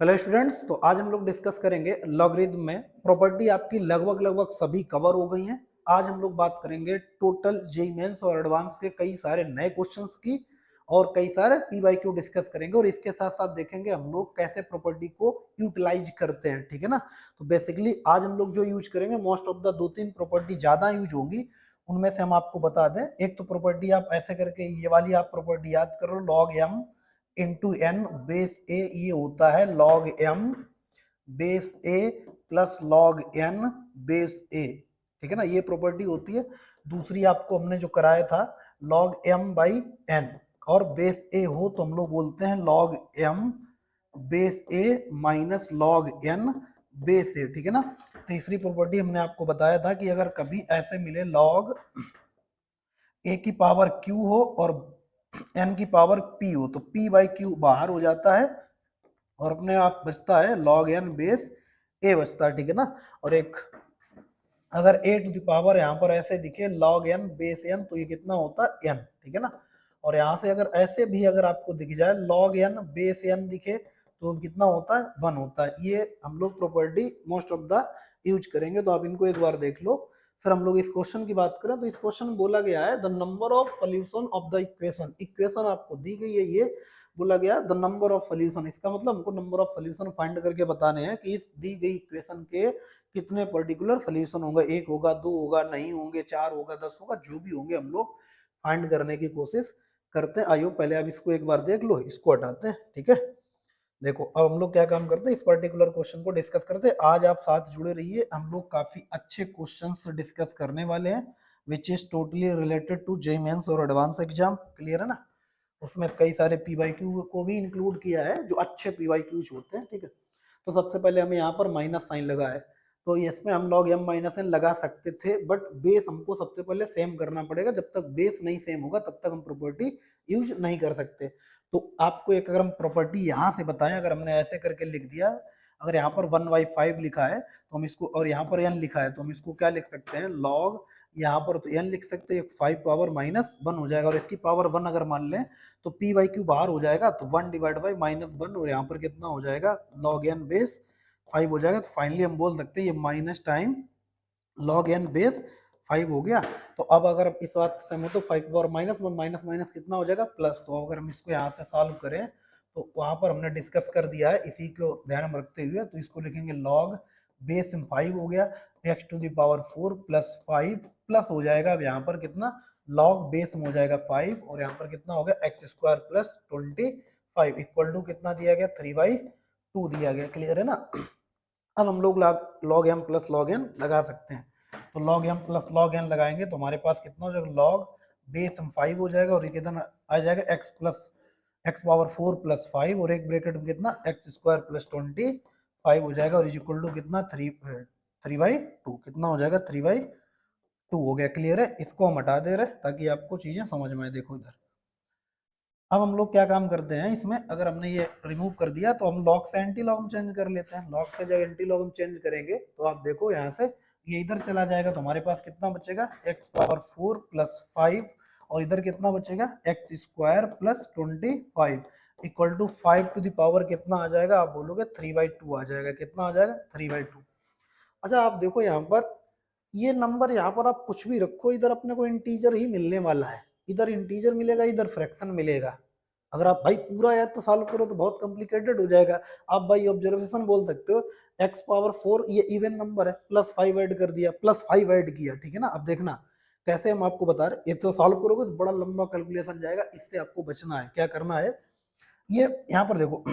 Hello students, तो आज हम लोग डिस्कस करेंगे लॉगरिथम में प्रॉपर्टी आपकी लगभग सभी कवर हो गई हैं। आज हम लोग बात करेंगे टोटल जेईई मेंस और एडवांस के कई सारे नए क्वेश्चंस की और कई सारे पीवाईक्यू डिस्कस करेंगे और इसके साथ साथ देखेंगे हम लोग कैसे प्रॉपर्टी को यूटिलाइज करते हैं। ठीक है ना। तो बेसिकली आज हम लोग जो यूज करेंगे मोस्ट ऑफ द 2-3 प्रॉपर्टी ज्यादा यूज होंगी, उनमें से हम आपको बता दें। एक तो प्रॉपर्टी आप ऐसे करके ये वाली आप प्रॉपर्टी याद करो, log M into N base A, ये होता है log M base A plus log N base A. ठीक है ना, ये प्रॉपर्टी होती है। दूसरी आपको हमने जो कराया था लॉग एम बाई एन, और बेस ए हो तो हम लोग बोलते हैं log M base A minus log N base A. ठीक है ना। तीसरी प्रॉपर्टी हमने आपको बताया था कि अगर कभी ऐसे मिले लॉग ए की पावर क्यू हो और एन की पावर पी हो तो पी बाई क्यू बाहर हो जाता है और अपने आप बचता है लॉग एन बेस ए बचता है। ठीक है ना। और एक अगर ए टू द पावर यहाँ पर ऐसे दिखे लॉग एन बेस एन तो ये कितना होता है एन। ठीक है ना। और यहाँ से अगर ऐसे भी अगर आपको दिख जाए लॉग एन बेस एन दिखे तो कितना होता है 1 होता है। ये हम लोग property most of the use करेंगे, तो आप इनको एक बार देख लो। फिर हम लोग इस क्वेश्चन की बात करें तो इस क्वेश्चन में बोला गया है the number of solution of the equation. Equation आपको दी गई है, ये बोला गया द नंबर ऑफ सोल्यूशन। इसका मतलब हमको नंबर ऑफ सोल्यूशन फाइंड करके बताने हैं कि इस दी गई इक्वेशन के कितने पर्टिकुलर सोल्यूशन होगा। 1 होगा, 2 होगा, नहीं होंगे, 4 होगा, 10 होगा, जो भी होंगे हम लोग फाइंड करने की कोशिश करते हैं। आइयो पहले आप इसको एक बार देख लो, इसको हटाते हैं। ठीक है। देखो अब हम लोग क्या काम करते हैं, इस पर्टिकुलर क्वेश्चन को डिस्कस करते हैं। आज आप साथ जुड़े रहिए, हम लोग काफी अच्छे क्वेश्चंस डिस्कस करने वाले हैं which is totally related to JEE Mains और एडवांस एग्जाम। क्लियर है ना। उसमें कई सारे पीवाईक्यू को भी इंक्लूड किया है जो अच्छे पीवाईक्यूज होते हैं। ठीक है। तो सबसे पहले हमें यहाँ पर माइनस साइन लगा है, तो इसमें हम लोग एम माइनस एन लगा सकते थे, बट बेस हमको सबसे पहले सेम करना पड़ेगा। जब तक बेस नहीं सेम होगा तब तक हम प्रॉपर्टी यूज नहीं कर सकते। तो आपको एक अगर हम प्रॉपर्टी यहाँ से बताएं, अगर हमने ऐसे करके लिख दिया, अगर यहाँ पर 1/5 लिखा है तो हम इसको, और यहाँ पर n लिखा है तो हम इसको क्या लिख सकते हैं लॉग, यहाँ पर तो n लिख सकते हैं 5 पावर -1 हो जाएगा, और इसकी पावर 1 अगर मान लें तो p बाई क्यू बाहर हो जाएगा तो 1 डिवाइड बाई -1, और यहाँ पर कितना हो जाएगा लॉग एन बेस 5 हो जाएगा। तो फाइनली हम बोल सकते हैं ये minus time log N base 5 हो गया। तो अब अगर इस बात से सहमत हो 5 पावर -1 माइनस माइनस कितना हो जाएगा प्लस। तो अगर हम इसको यहाँ से सॉल्व करें तो वहां पर हमने डिस्कस कर दिया है, इसी को ध्यान में रखते हुए तो इसको लिखेंगे लॉग बेस 5 हो गया x to the power 4 plus 5 plus हो जाएगा अब यहाँ पर कितना लॉग बेस में हो जाएगा 5, और यहाँ पर कितना हो गया x square plus 25 equal to कितना दिया गया 3/2 दिया गया। क्लियर है ना। अब हम लोग log m plus log n लगा सकते हैं। तो log m plus log n लगाएंगे तो हमारे पास कितना हो जाएगा लॉग बेस 5 हो जाएगा, और ये कितना आ जाएगा एक्स पावर 4 प्लस 5, और एक ब्रैकेट में कितना एक्स स्क्वायर प्लस 25 हो जाएगा, और इक्वल टू कितना 3/2 कितना हो जाएगा 3/2 हो गया। क्लियर है। इसको हम हटा दे रहे ताकि आपको चीजें समझ में आए। देखो इधर अब हम लोग क्या काम करते हैं, इसमें अगर हमने ये रिमूव कर दिया तो हम लॉग से एंटी लॉग चेंज कर लेते हैं। लॉग से जब एंटी लॉग चेंज करेंगे तो आप देखो यहाँ से ये इधर चला जाएगा तो हमारे पास कितना बचेगा एक्स पावर 4 प्लस 5, और इधर कितना बचेगा x square plus 25 equal to 5 to the power कितना आ जाएगा, आप बोलोगे 3/2 आ जाएगा। कितना आ जाएगा 3/2। अच्छा आप देखो यहाँ पर ये नंबर, यहाँ पर आप कुछ भी रखो, इधर अपने को इंटीजर ही मिलने वाला है। इधर इंटीजर मिलेगा, इधर फ्रैक्शन मिलेगा। अगर आप भाई पूरा याद तो सॉल्व करो तो बहुत कॉम्प्लिकेटेड हो जाएगा। आप भाई ऑब्जर्वेशन बोल सकते हो x पावर 4 ये इवन नंबर है, प्लस 5 ऐड कर दिया, प्लस 5 ऐड किया। ठीक है ना। अब देखना कैसे हम आपको बता रहे, ये तो सॉल्व करोगे तो बड़ा लंबा कैलकुलेशन जाएगा, इससे आपको बचना है। क्या करना है, ये यहाँ पर देखो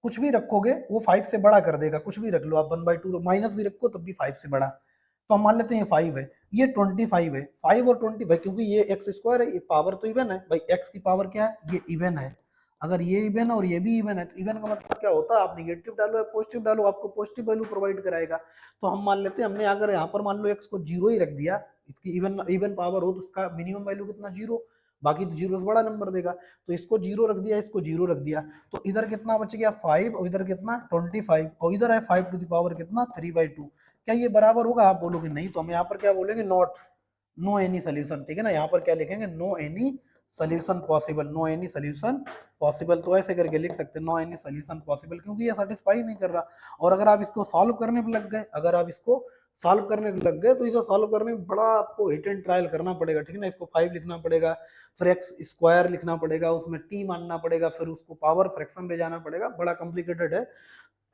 कुछ भी रखोगे वो 5 से बड़ा कर देगा। कुछ भी रख लो आप 1/2, माइनस भी रखो तब भी 5 से बड़ा। तो हम मान लेते हैं ये 5 है, ये 25 है। 5 और 20 भाई, क्योंकि ये एक्स स्क्वायर है, ये पावर तो इवन है भाई, एक्स की पावर क्या है ये इवन है। अगर ये इवन है और ये भी इवन है तो इवन का मतलब क्या होता है, आप निगेटिव डालो या पॉजिटिव डालो आपको पॉजिटिव वैल्यू प्रोवाइड कराएगा। तो हम मान लेते हैं हमने अगर यहाँ पर मान लो एक्स को 0 ही रख दिया, इसकी इवन इवन पावर हो तो उसका मिनिमम वैल्यू कितना 0, बाकी तो 0 से बड़ा नंबर देगा। तो इसको 0 रख दिया, इसको 0 रख दिया, तो इधर कितना बच गया 5, और इधर कितना 25, और इधर है 5 टू द पावर कितना 3/2। क्या ये बराबर होगा, आप बोलोगे नहीं, तो हम यहाँ पर क्या बोलेंगे नॉट, नो एनी सोल्यूशन। ठीक है ना। यहाँ पर क्या लिखेंगे no any solution possible, no any solution possible, तो ऐसे करके लिख सकते हैं नो एनी सोल्यूशन पॉसिबल, क्योंकि ये सेटिस्फाई नहीं कर रहा। और अगर आप इसको सॉल्व करने पे लग गए, अगर आप इसको सॉल्व करने लग गए तो इसे सॉल्व करने में बड़ा आपको हिट एंड ट्रायल करना पड़ेगा, ठीक है ना। इसको 5 लिखना पड़ेगा, फिर एक्स स्क्वायर लिखना पड़ेगा, उसमें टी मानना पड़ेगा, फिर उसको पावर फ्रैक्शन ले जाना पड़ेगा, बड़ा कॉम्प्लिकेटेड है।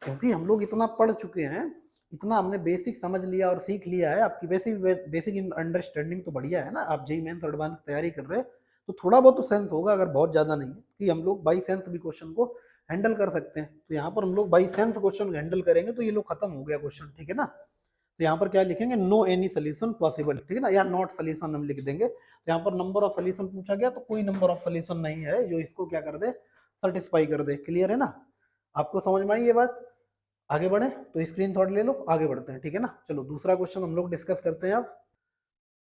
क्योंकि हम लोग इतना पढ़ चुके हैं, इतना हमने बेसिक समझ लिया और सीख लिया है, आपकी बेसिक अंडरस्टैंडिंग तो बढ़िया है ना। आप जेईई मेंस एडवांस की तैयारी कर रहे हैं तो थोड़ा बहुत तो सेंस होगा, अगर बहुत ज्यादा नहीं है, कि हम लोग बाई सेंस भी क्वेश्चन को हैंडल कर सकते हैं। तो यहाँ पर हम लोग बाई सेंस क्वेश्चन हैंडल करेंगे तो ये लोग खत्म हो गया क्वेश्चन, ठीक है ना। तो यहाँ पर क्या लिखेंगे, नो एनी सोल्यूशन पॉसिबल, ठीक है ना, या नॉट सोल्यूशन हम लिख देंगे। तो यहाँ पर नंबर ऑफ सोल्यूशन पूछा गया तो कोई नंबर ऑफ सोल्यूशन नहीं है जो इसको क्या कर दे, सेटिस्फाई कर दे। क्लियर है ना, आपको समझ में आई ये बात। आगे बढ़े तो स्क्रीनशॉट ले लो, आगे बढ़ते हैं, ठीक है ना। चलो दूसरा क्वेश्चन हम लोग डिस्कस करते हैं अब।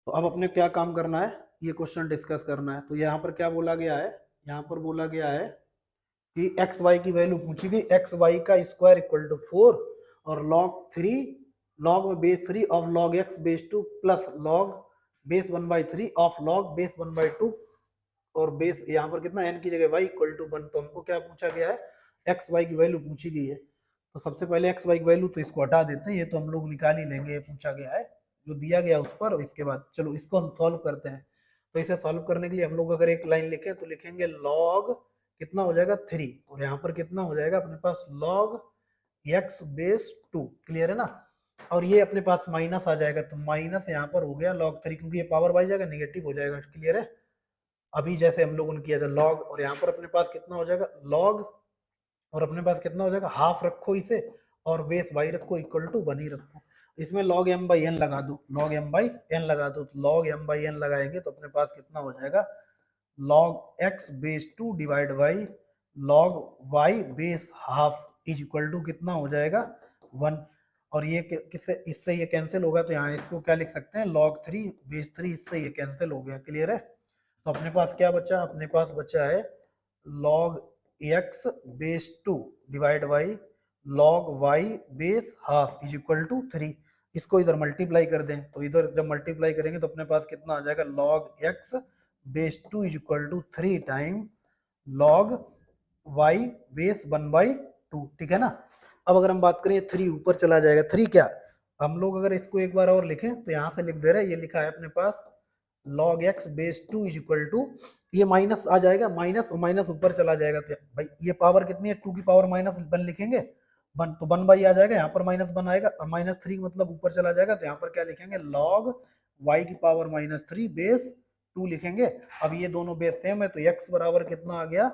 तो अब अपने क्या काम करना है, ये क्वेश्चन डिस्कस करना है। तो यहाँ पर क्या बोला गया है, यहाँ पर बोला गया है कि एक्स वाई की वैल्यू पूछी गई, एक्स वाई का स्क्वायर इक्वल टू 4 और log 3 log में base 3 of log x base 2 plus log base 1/3 of log base 1/2 और बेस यहाँ पर कितना n की जगह y इक्वल टू 1। तो हमको क्या पूछा गया है, एक्स वाई की वैल्यू पूछी गई है। तो सबसे पहले एक्स वाई की वैल्यू तो इसको हटा देते हैं, ये तो हम लोग निकाल ही लेंगे, ये पूछा गया है जो दिया गया उस पर। और इसके बाद चलो इसको हम सॉल्व करते हैं। तो इसे सॉल्व करने के लिए हम लोग अगर एक लाइन लिखें तो लिखेंगे log कितना हो जाएगा 3, और यहाँ पर कितना हो जाएगा अपने पास log x बेस 2। क्लियर है ना, और ये अपने पास माइनस आ जाएगा, तो माइनस यहाँ पर हो गया log 3, क्योंकि ये पावर बाई जाएगा नेगेटिव हो जाएगा। क्लियर है, अभी जैसे हम लोगों ने किया था log, और यहाँ पर अपने पास कितना हो जाएगा log, और अपने पास कितना हो जाएगा हाफ रखो इसे, और बेस y रखो इक्वल टू 1 ही रखो। इसमें log m बाई n लगा दो, log m बाई n लगा दो, तो log m बाई n लगाएंगे तो अपने पास कितना हो जाएगा log x base 2 divide by log y base half is equal to कितना हो जाएगा 1। और ये किससे, इससे ये कैंसिल होगा, तो यहाँ इसको क्या लिख सकते हैं log 3 बेस 3, इससे ये कैंसिल हो गया। क्लियर है, तो अपने पास क्या बचा, अपने पास बचा है log x base 2 divide by log y base half is equal to 3। इसको इधर मल्टीप्लाई कर दें, तो इधर जब मल्टीप्लाई करेंगे तो अपने पास कितना आ जाएगा log x base 2 is equal to 3 time log y base 1/2। ठीक है ना। अब अगर हम बात करें 3 ऊपर चला जाएगा, 3 क्या, हम लोग अगर इसको एक बार और लिखें तो यहाँ से लिख दे रहे हैं, ये लिखा है अपने पास log x base 2 is equal to, ये माइनस आ जाएगा, माइनस और माइनस ऊपर चला जाएगा, तो भाई ये पावर कितनी है 2 की पावर माइनस 1 लिखेंगे, 1 तो 1 आ जाएगा, यहाँ पर -1 आएगा, -3 मतलब ऊपर चला जाएगा, तो यहाँ पर क्या लिखेंगे log y की पावर -3 बेस 2 लिखेंगे। अब ये दोनों बेस सेम है तो x बराबर कितना आ गया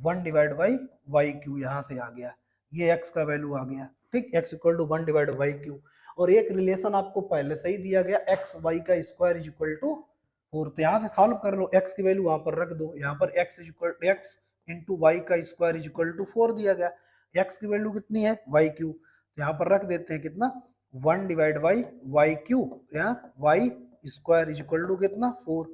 1 डिवाइड बाई वाई क्यू, यहाँ से आ गया, ये x का वैल्यू आ गया। ठीक, x equal to 1 divide by Q. और एक रिलेशन आपको पहले से ही दिया गया x y का स्क्वायर इज इक्वल टू 4, तो यहाँ से सॉल्व कर लो, x की वैल्यू वहां पर रख दो, यहाँ पर x is equal to x into y का स्क्वायर इज इक्वल टू 4 दिया गया, x की वैल्यू कितनी है वाई क्यू, तो यहाँ पर रख देते हैं कितना 1 डिवाइड बाई वाई क्यू, यहाँ y square is equal to कितना 4,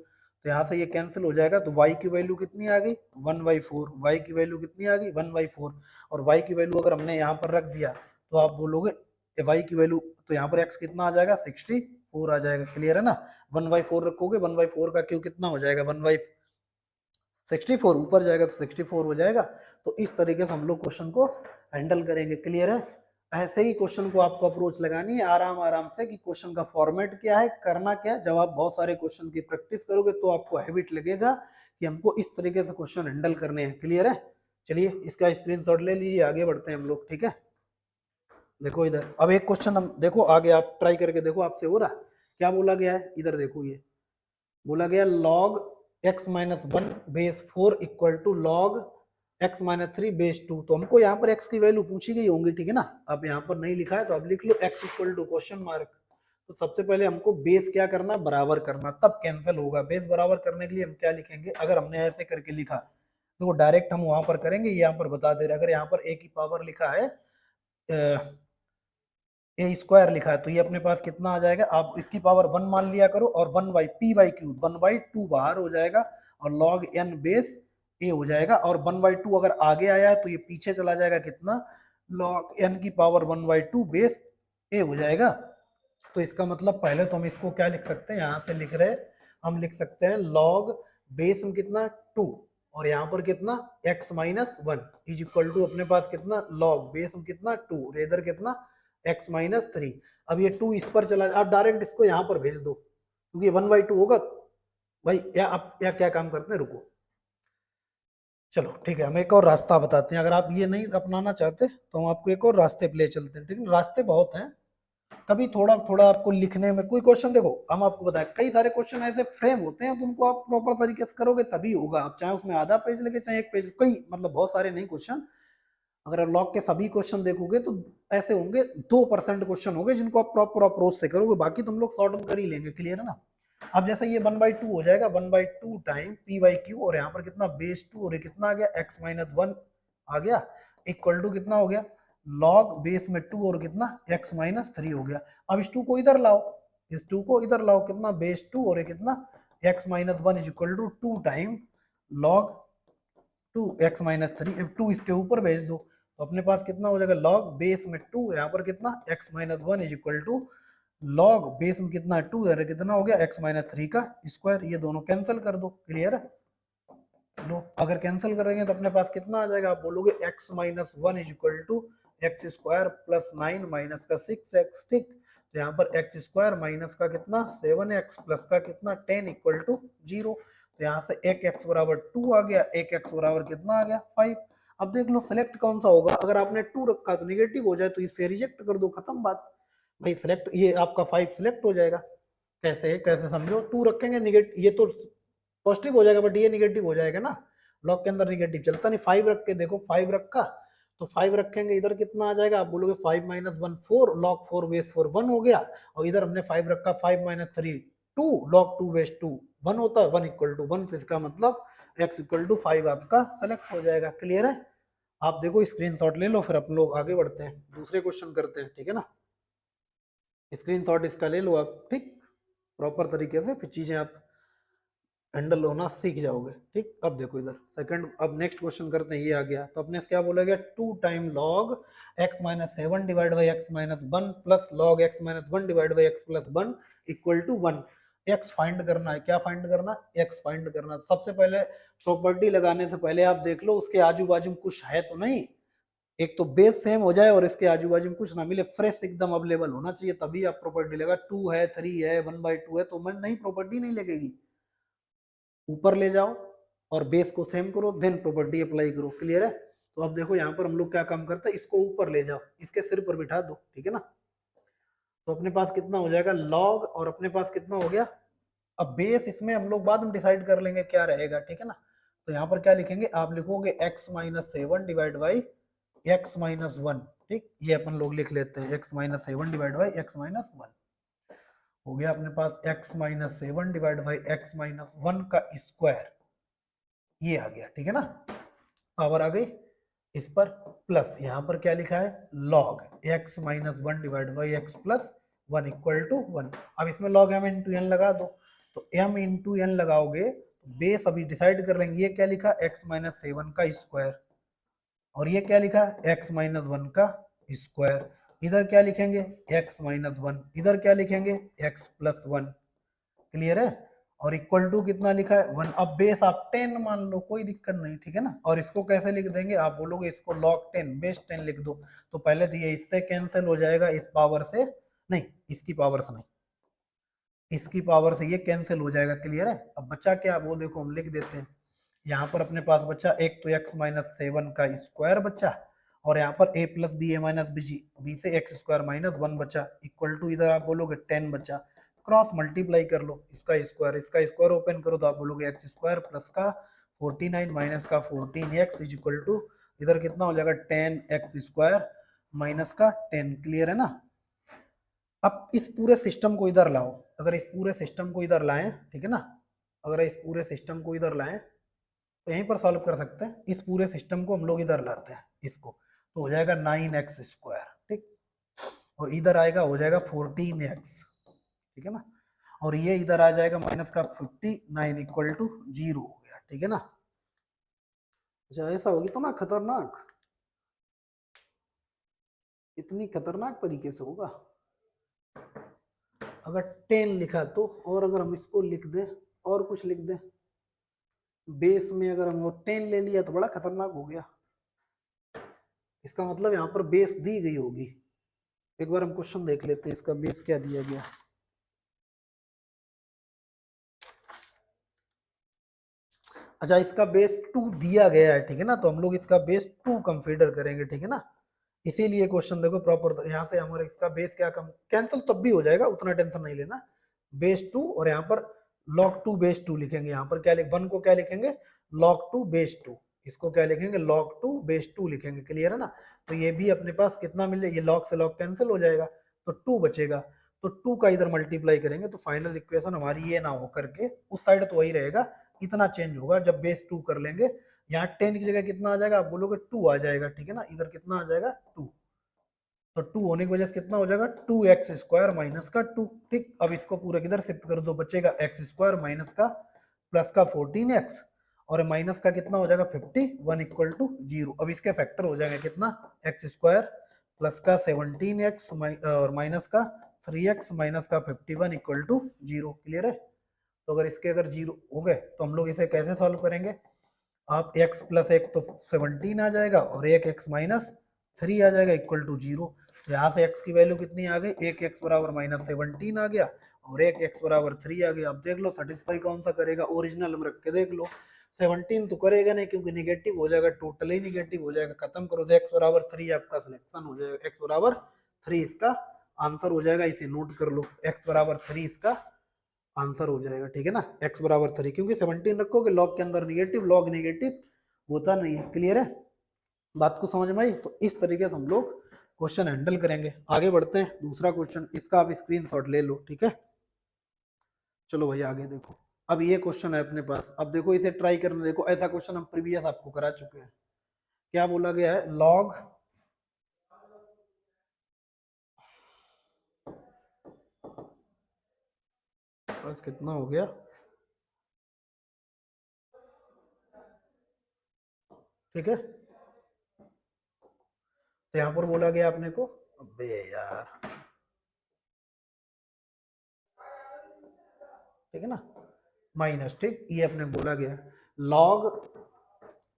तो यहाँ से ये कैंसिल हो जाएगा, तो y की वैल्यू कितनी आ गई 1/4, y की वैल्यू कितनी आ गई 1/4, और y की वैल्यू अगर हमने यहाँ पर रख दिया तो आप बोलोगे y की वैल्यू, तो यहाँ पर x कितना आ जाएगा 64 आ जाएगा। क्लियर है ना, 1/4 रखोगे 1/4 का क्यू कितना हो जाएगा 1/64, ऊपर जाएगा तो 64 हो जाएगा। तो इस तरीके से हम लोग क्वेश्चन को हैंडल करेंगे। क्लियर है, ऐसे ही क्वेश्चन को आपको अप्रोच लगानी है आराम आराम से, कि क्वेश्चन का फॉर्मेट क्या है, करना क्या है। जब आप बहुत सारे क्वेश्चन की प्रैक्टिस करोगे तो आपको हैबिट लगेगा कि हमको इस तरीके से क्वेश्चन हैंडल करने हैं। क्लियर है, चलिए इसका स्क्रीनशॉट ले लीजिए, आगे बढ़ते हैं हम लोग। ठीक है, देखो इधर अब एक क्वेश्चन हम देखो आगे, आप ट्राई करके देखो आपसे हो रहा, क्या बोला गया है इधर देखो, ये बोला गया log x minus 1 base 4 equal to log x minus 3 base 2। तो हमको यहाँ पर x की वैल्यू पूछी गई होंगी, ठीक है ना। अब यहाँ पर नहीं लिखा है तो अब लिख लो x equal to question mark. तो सबसे पहले हमको बेस क्या करना, बराबर करना, तब कैंसिल होगा। बेस बराबर करने के लिए हम क्या लिखेंगे, अगर हमने ऐसे करके लिखा तो डायरेक्ट हम वहां पर करेंगे, यहाँ पर बता दे रहे, अगर यहाँ पर a की पावर लिखा है ए स्क्वायर लिखा है तो ये अपने पास कितना आ जाएगा, आप इसकी पावर 1 मान लिया करो, और 1/p/q 1/2 बाहर हो जाएगा, और log n बेस ए हो जाएगा, और 1/2 अगर आगे आया है तो ये पीछे चला जाएगा, कितना log n की पावर 1/2 बेस ए हो जाएगा। तो इसका मतलब पहले तो हम इसको क्या लिख सकते हैं, यहाँ से लिख रहे हम लिख सकते हैं log बेस में कितना 2 और यहाँ पर कितना x minus one is equal to अपने पास कितना log बेस में कितना 2 और इधर कितना x माइनस थ्री। अब ये 2 इस पर चला, आप डायरेक्ट इसको यहाँ पर भेज दो क्योंकि 1/2 होगा भाई। या आप या क्या काम करते हैं, रुको चलो ठीक है, हम एक और रास्ता बताते हैं। अगर आप ये नहीं अपनाना चाहते तो हम आपको एक और रास्ते पे ले चलते हैं, ठीक है। रास्ते बहुत हैं, कभी थोड़ा थोड़ा आपको लिखने में कोई क्वेश्चन, देखो हम आपको बताएं कई सारे क्वेश्चन ऐसे फ्रेम होते हैं तो उनको आप प्रॉपर तरीके से करोगे तभी होगा। आप चाहे उसमें आधा पेज लेके चाहे एक पेज, कई मतलब बहुत सारे नहीं क्वेश्चन। अगर आप लॉग के सभी क्वेश्चन देखोगे तो ऐसे होंगे 2% क्वेश्चन होंगे जिनको आप प्रॉपर अप्रोच से करोगे, बाकी तुम लोग सॉर्ट आउट कर ही लेंगे। क्लियर है ना। अब जैसे ये 1/2 हो जाएगा 1/2 टाइम पी बाई क्यू और यहाँ पर कितना बेस 2 और ये कितना आ गया x माइनस वन आ गया इक्वल टू कितना हो गया log बेस में 2 और कितना x माइनस थ्री हो गया। अब इस 2 को इधर लाओ, इस 2 को इधर लाओ, कितना बेस 2 और ये कितना x minus one is equal to 2 time log 2 x minus three. अब 2 इसके ऊपर भेज दो तो अपने पास कितना हो जाएगा log बेस में 2 यहाँ पर कितना x minus one is equal to log base में कितना 2 है कितना हो गया x माइनस थ्री का स्क्वायर। ये दोनों कैंसिल कर दो। क्लियर है। लो अगर कैंसिल करेंगे तो अपने पास कितना आ जाएगा, आप बोलोगे x minus one is equal to x square plus 9 minus का 6x। ठीक, तो यहाँ पर एक्स स्क्वायर माइनस का कितना 7x प्लस का कितना 10 इक्वल टू 0। तो यहाँ से एक x बराबर 2 आ गया, एक x बराबर कितना आ गया 5। अब देख लो सिलेक्ट कौन सा होगा, अगर आपने 2 रखा तो निगेटिव हो जाए तो इसे रिजेक्ट कर दो, खत्म बात भाई। सिलेक्ट ये आपका 5 सिलेक्ट हो जाएगा। कैसे कैसे समझो, 2 रखेंगे निगेटिव, ये तो पॉजिटिव हो जाएगा बट ये निगेटिव हो जाएगा ना, लॉग के अंदर निगेटिव चलता नहीं। 5 रख के देखो, 5 रखा तो 5 रखेंगे इधर कितना आ जाएगा, आप बोलोगे 5 माइनस वन 4 लॉग 4 बेस 4 1 हो गया। और इधर हमने 5 रखा 5 माइनस थ्री 2 लॉग 2 बेस 2 1 होता है, 1 इक्वल टू 1। तो इसका मतलब x इक्वल टू 5 आपका सेलेक्ट हो जाएगा। क्लियर है। आप देखो स्क्रीनशॉट ले लो, फिर अपन लोग आगे बढ़ते हैं, दूसरे क्वेश्चन करते हैं, ठीक है ना। स्क्रीनशॉट इसका ले लो आप, ठीक प्रॉपर तरीके से, फिर चीजें आप हैंडल होना सीख जाओगे। ठीक, अब देखो इधर सेकंड, अब नेक्स्ट क्वेश्चन करते हैं। ये आ गया तो अपने से क्या बोला गया 2 time log x minus seven divide by x minus one plus log x minus one divide by x plus one equal to 1। x find करना है। क्या फाइंड करना, x फाइंड करना। सबसे पहले प्रॉपर्टी लगाने से पहले आप देख लो उसके आजू बाजू में कुछ है तो नहीं। एक तो बेस सेम हो जाए और इसके आजू बाजू में कुछ ना मिले, फ्रेश एकदम अवेलेबल होना चाहिए, तभी आप प्रॉपर्टी लगा। 2 है 3 है 1/2 है तो मैं नहीं, प्रॉपर्टी नहीं लगेगी। ऊपर ले जाओ और बेस को सेम करो, देन प्रॉपर्टी अप्लाई करो। क्लियर है। तो अब देखो यहाँ पर हम लोग क्या काम करते हैं, इसको ऊपर ले जाओ, इसके सिर पर बिठा दो, ठीक है ना। तो अपने पास कितना हो जाएगा लॉग और अपने पास कितना हो गया। अब बेस इसमें हम लोग बाद में डिसाइड कर लेंगे क्या रहेगा, ठीक है ना। तो यहाँ पर क्या लिखेंगे, आप लिखोगे x minus seven divide by x minus one. ठीक, ये अपन लोग लिख लेते हैं x minus seven divide by x minus one. हो गया अपने पास x minus seven divide by x minus one का स्क्वायर, ये आ गया, ठीक है ना। पावर आ गई इस पर, प्लस यहाँ पर क्या लिखा है log x minus one divide by x plus one equal to one. अब इसमें log m इंटू एन लगा दो, तो m इंटू एन लगाओगे बेस अभी डिसाइड कर लेंगे। ये क्या लिखा x माइनस सेवन का स्क्वायर और ये क्या लिखा x माइनस वन का स्क्वायर। इधर क्या लिखेंगे x माइनस वन, इधर क्या लिखेंगे x प्लस वन। क्लियर है। और इक्वल टू कितना लिखा है 1। अब बेस आप 10 मान लो, कोई दिक्कत नहीं, ठीक है ना। और इसको कैसे लिख देंगे, आप बोलोगे इसको log 10 बेस 10 लिख दो। तो पहले तो ये इससे कैंसिल हो जाएगा, इस पावर से नहीं, इसकी पावर से नहीं, इसकी पावर से ये कैंसिल हो जाएगा। क्लियर है। अब बच्चा क्या, वो देखो हम लिख देते हैं। यहाँ पर अपने पास बच्चा एक तो x माइनस सेवन का स्क्वायर बच्चा, और यहाँ पर a plus b a minus b से एक्स स्क्वायर माइनस वन बचा इक्वल टू, इधर आप बोलोगे 10 बचा। क्रॉस मल्टीप्लाई कर लो, इसका स्क्वायर ओपन करो तो आप बोलोगे एक्स स्क्वायर प्लस का 49 माइनस का 14x इज इक्वल टू, इधर कितना हो जाएगा 10x स्क्वायर माइनस का 10। क्लियर है ना। अब इस पूरे सिस्टम को इधर लाओ, अगर इस पूरे सिस्टम को इधर लाएं, ठीक है ना, अगर इस पूरे सिस्टम को इधर लाएं तो यहीं पर सॉल्व कर सकते हैं। इस पूरे सिस्टम को हम लोग इधर लाते हैं इसको, तो हो जाएगा 9x स्क्वायर। ठीक, और इधर आएगा हो जाएगा 14x, ठीक है ना। और ये इधर आ जाएगा माइनस का 59 इक्वल टू 0 हो गया, ठीक है ना। अच्छा ऐसा होगी तो ना खतरनाक, इतनी खतरनाक तरीके से होगा अगर 10 लिखा तो। और अगर हम इसको लिख दें और कुछ लिख दें, बेस में अगर हम 10 ले लिया तो बड़ा खतरनाक हो गया। इसका मतलब यहाँ पर बेस दी गई होगी। एक बार हम क्वेश्चन देख लेते हैं, इसका बेस क्या दिया गया। अच्छा, इसका बेस 2 दिया गया है, ठीक है ना, तो हम लोग इसका बेस 2 कंसीडर करेंगे, ठीक है ना। इसीलिए क्वेश्चन देखो प्रॉपर, यहाँ से हमारे इसका बेस क्या कम कैंसिल तब भी हो जाएगा, उतना टेंशन नहीं लेना। बेस 2 और यहाँ पर log 2 बेस 2 लिखेंगे। यहाँ पर क्या लिख 1 को क्या लिखेंगे log 2 बेस 2, इसको क्या लिखेंगे log 2 बेस 2 लिखेंगे। क्लियर है ना। तो ये भी अपने पास कितना मिले, ये log से log कैंसिल हो जाएगा तो 2 बचेगा। तो 2 का इधर मल्टीप्लाई करेंगे तो फाइनल इक्वेशन हमारी ये ना हो करके उस साइड तो वही रहेगा, इतना चेंज होगा जब बेस 2 कर लेंगे। यहाँ 10 की जगह कितना आ जाएगा, आप बोलोगे 2 आ जाएगा, ठीक है ना। इधर कितना आ जाएगा 2, तो 2 होने की वजह से कितना हो जाएगा 2x² माइनस का 2। ठीक, अब इसको पूरे किधर शिफ्ट कर दो, बचेगा x² माइनस का प्लस का 14x और माइनस का कितना हो जाएगा 51 इक्वल टू 0। अब इसके फैक्टर हो जाएगा कितना x² प्लस का 17x और माइनस का 3x माइनस का 51 इक्वल टू 0। क्लियर है। तो अगर इसके अगर 0 हो गए तो हम लोग इसे कैसे सॉल्व करेंगे, आप x प्लस 1 तो 17 आ जाएगा और 1x माइनस 3 आ जाएगा इक्वल टू 0। तो यहाँ से x की वैल्यू कितनी आ गई, 1x बराबर माइनस 17 आ गया और 1x बराबर 3 आ गया। अब देख लो सेटिस्फाई कौन सा करेगा, ओरिजिनल में रख के देख लो। 17 तो करेगा नहीं क्योंकि निगेटिव हो जाएगा, टोटली निगेटिव हो जाएगा। खत्म करो तो x बराबर 3 आपका सिलेक्शन हो जाएगा, x बराबर 3 इसका आंसर हो जाएगा। इसे नोट कर लो, x बराबर 3 इसका आंसर हो जाएगा, ठीक है ना। x बराबर 3 क्योंकि 17 रखोगे लॉग के अंदर निगेटिव, लॉग निगेटिव होता नहीं है। क्लियर है, बात को समझ में आई। तो इस तरीके से हम लोग क्वेश्चन हैंडल करेंगे। आगे बढ़ते हैं, दूसरा क्वेश्चन, इसका आप स्क्रीनशॉट ले लो, ठीक है। चलो भाई आगे देखो, अब ये क्वेश्चन है अपने पास। अब देखो इसे ट्राई करना, देखो ऐसा क्वेश्चन हम प्रीवियस आपको करा चुके हैं। क्या बोला गया है, लॉग बस कितना हो गया, ठीक है। तो यहां पर बोला गया अपने को, अबे यार, ठीक है ना, माइनस, ठीक, ये अपने बोला गया log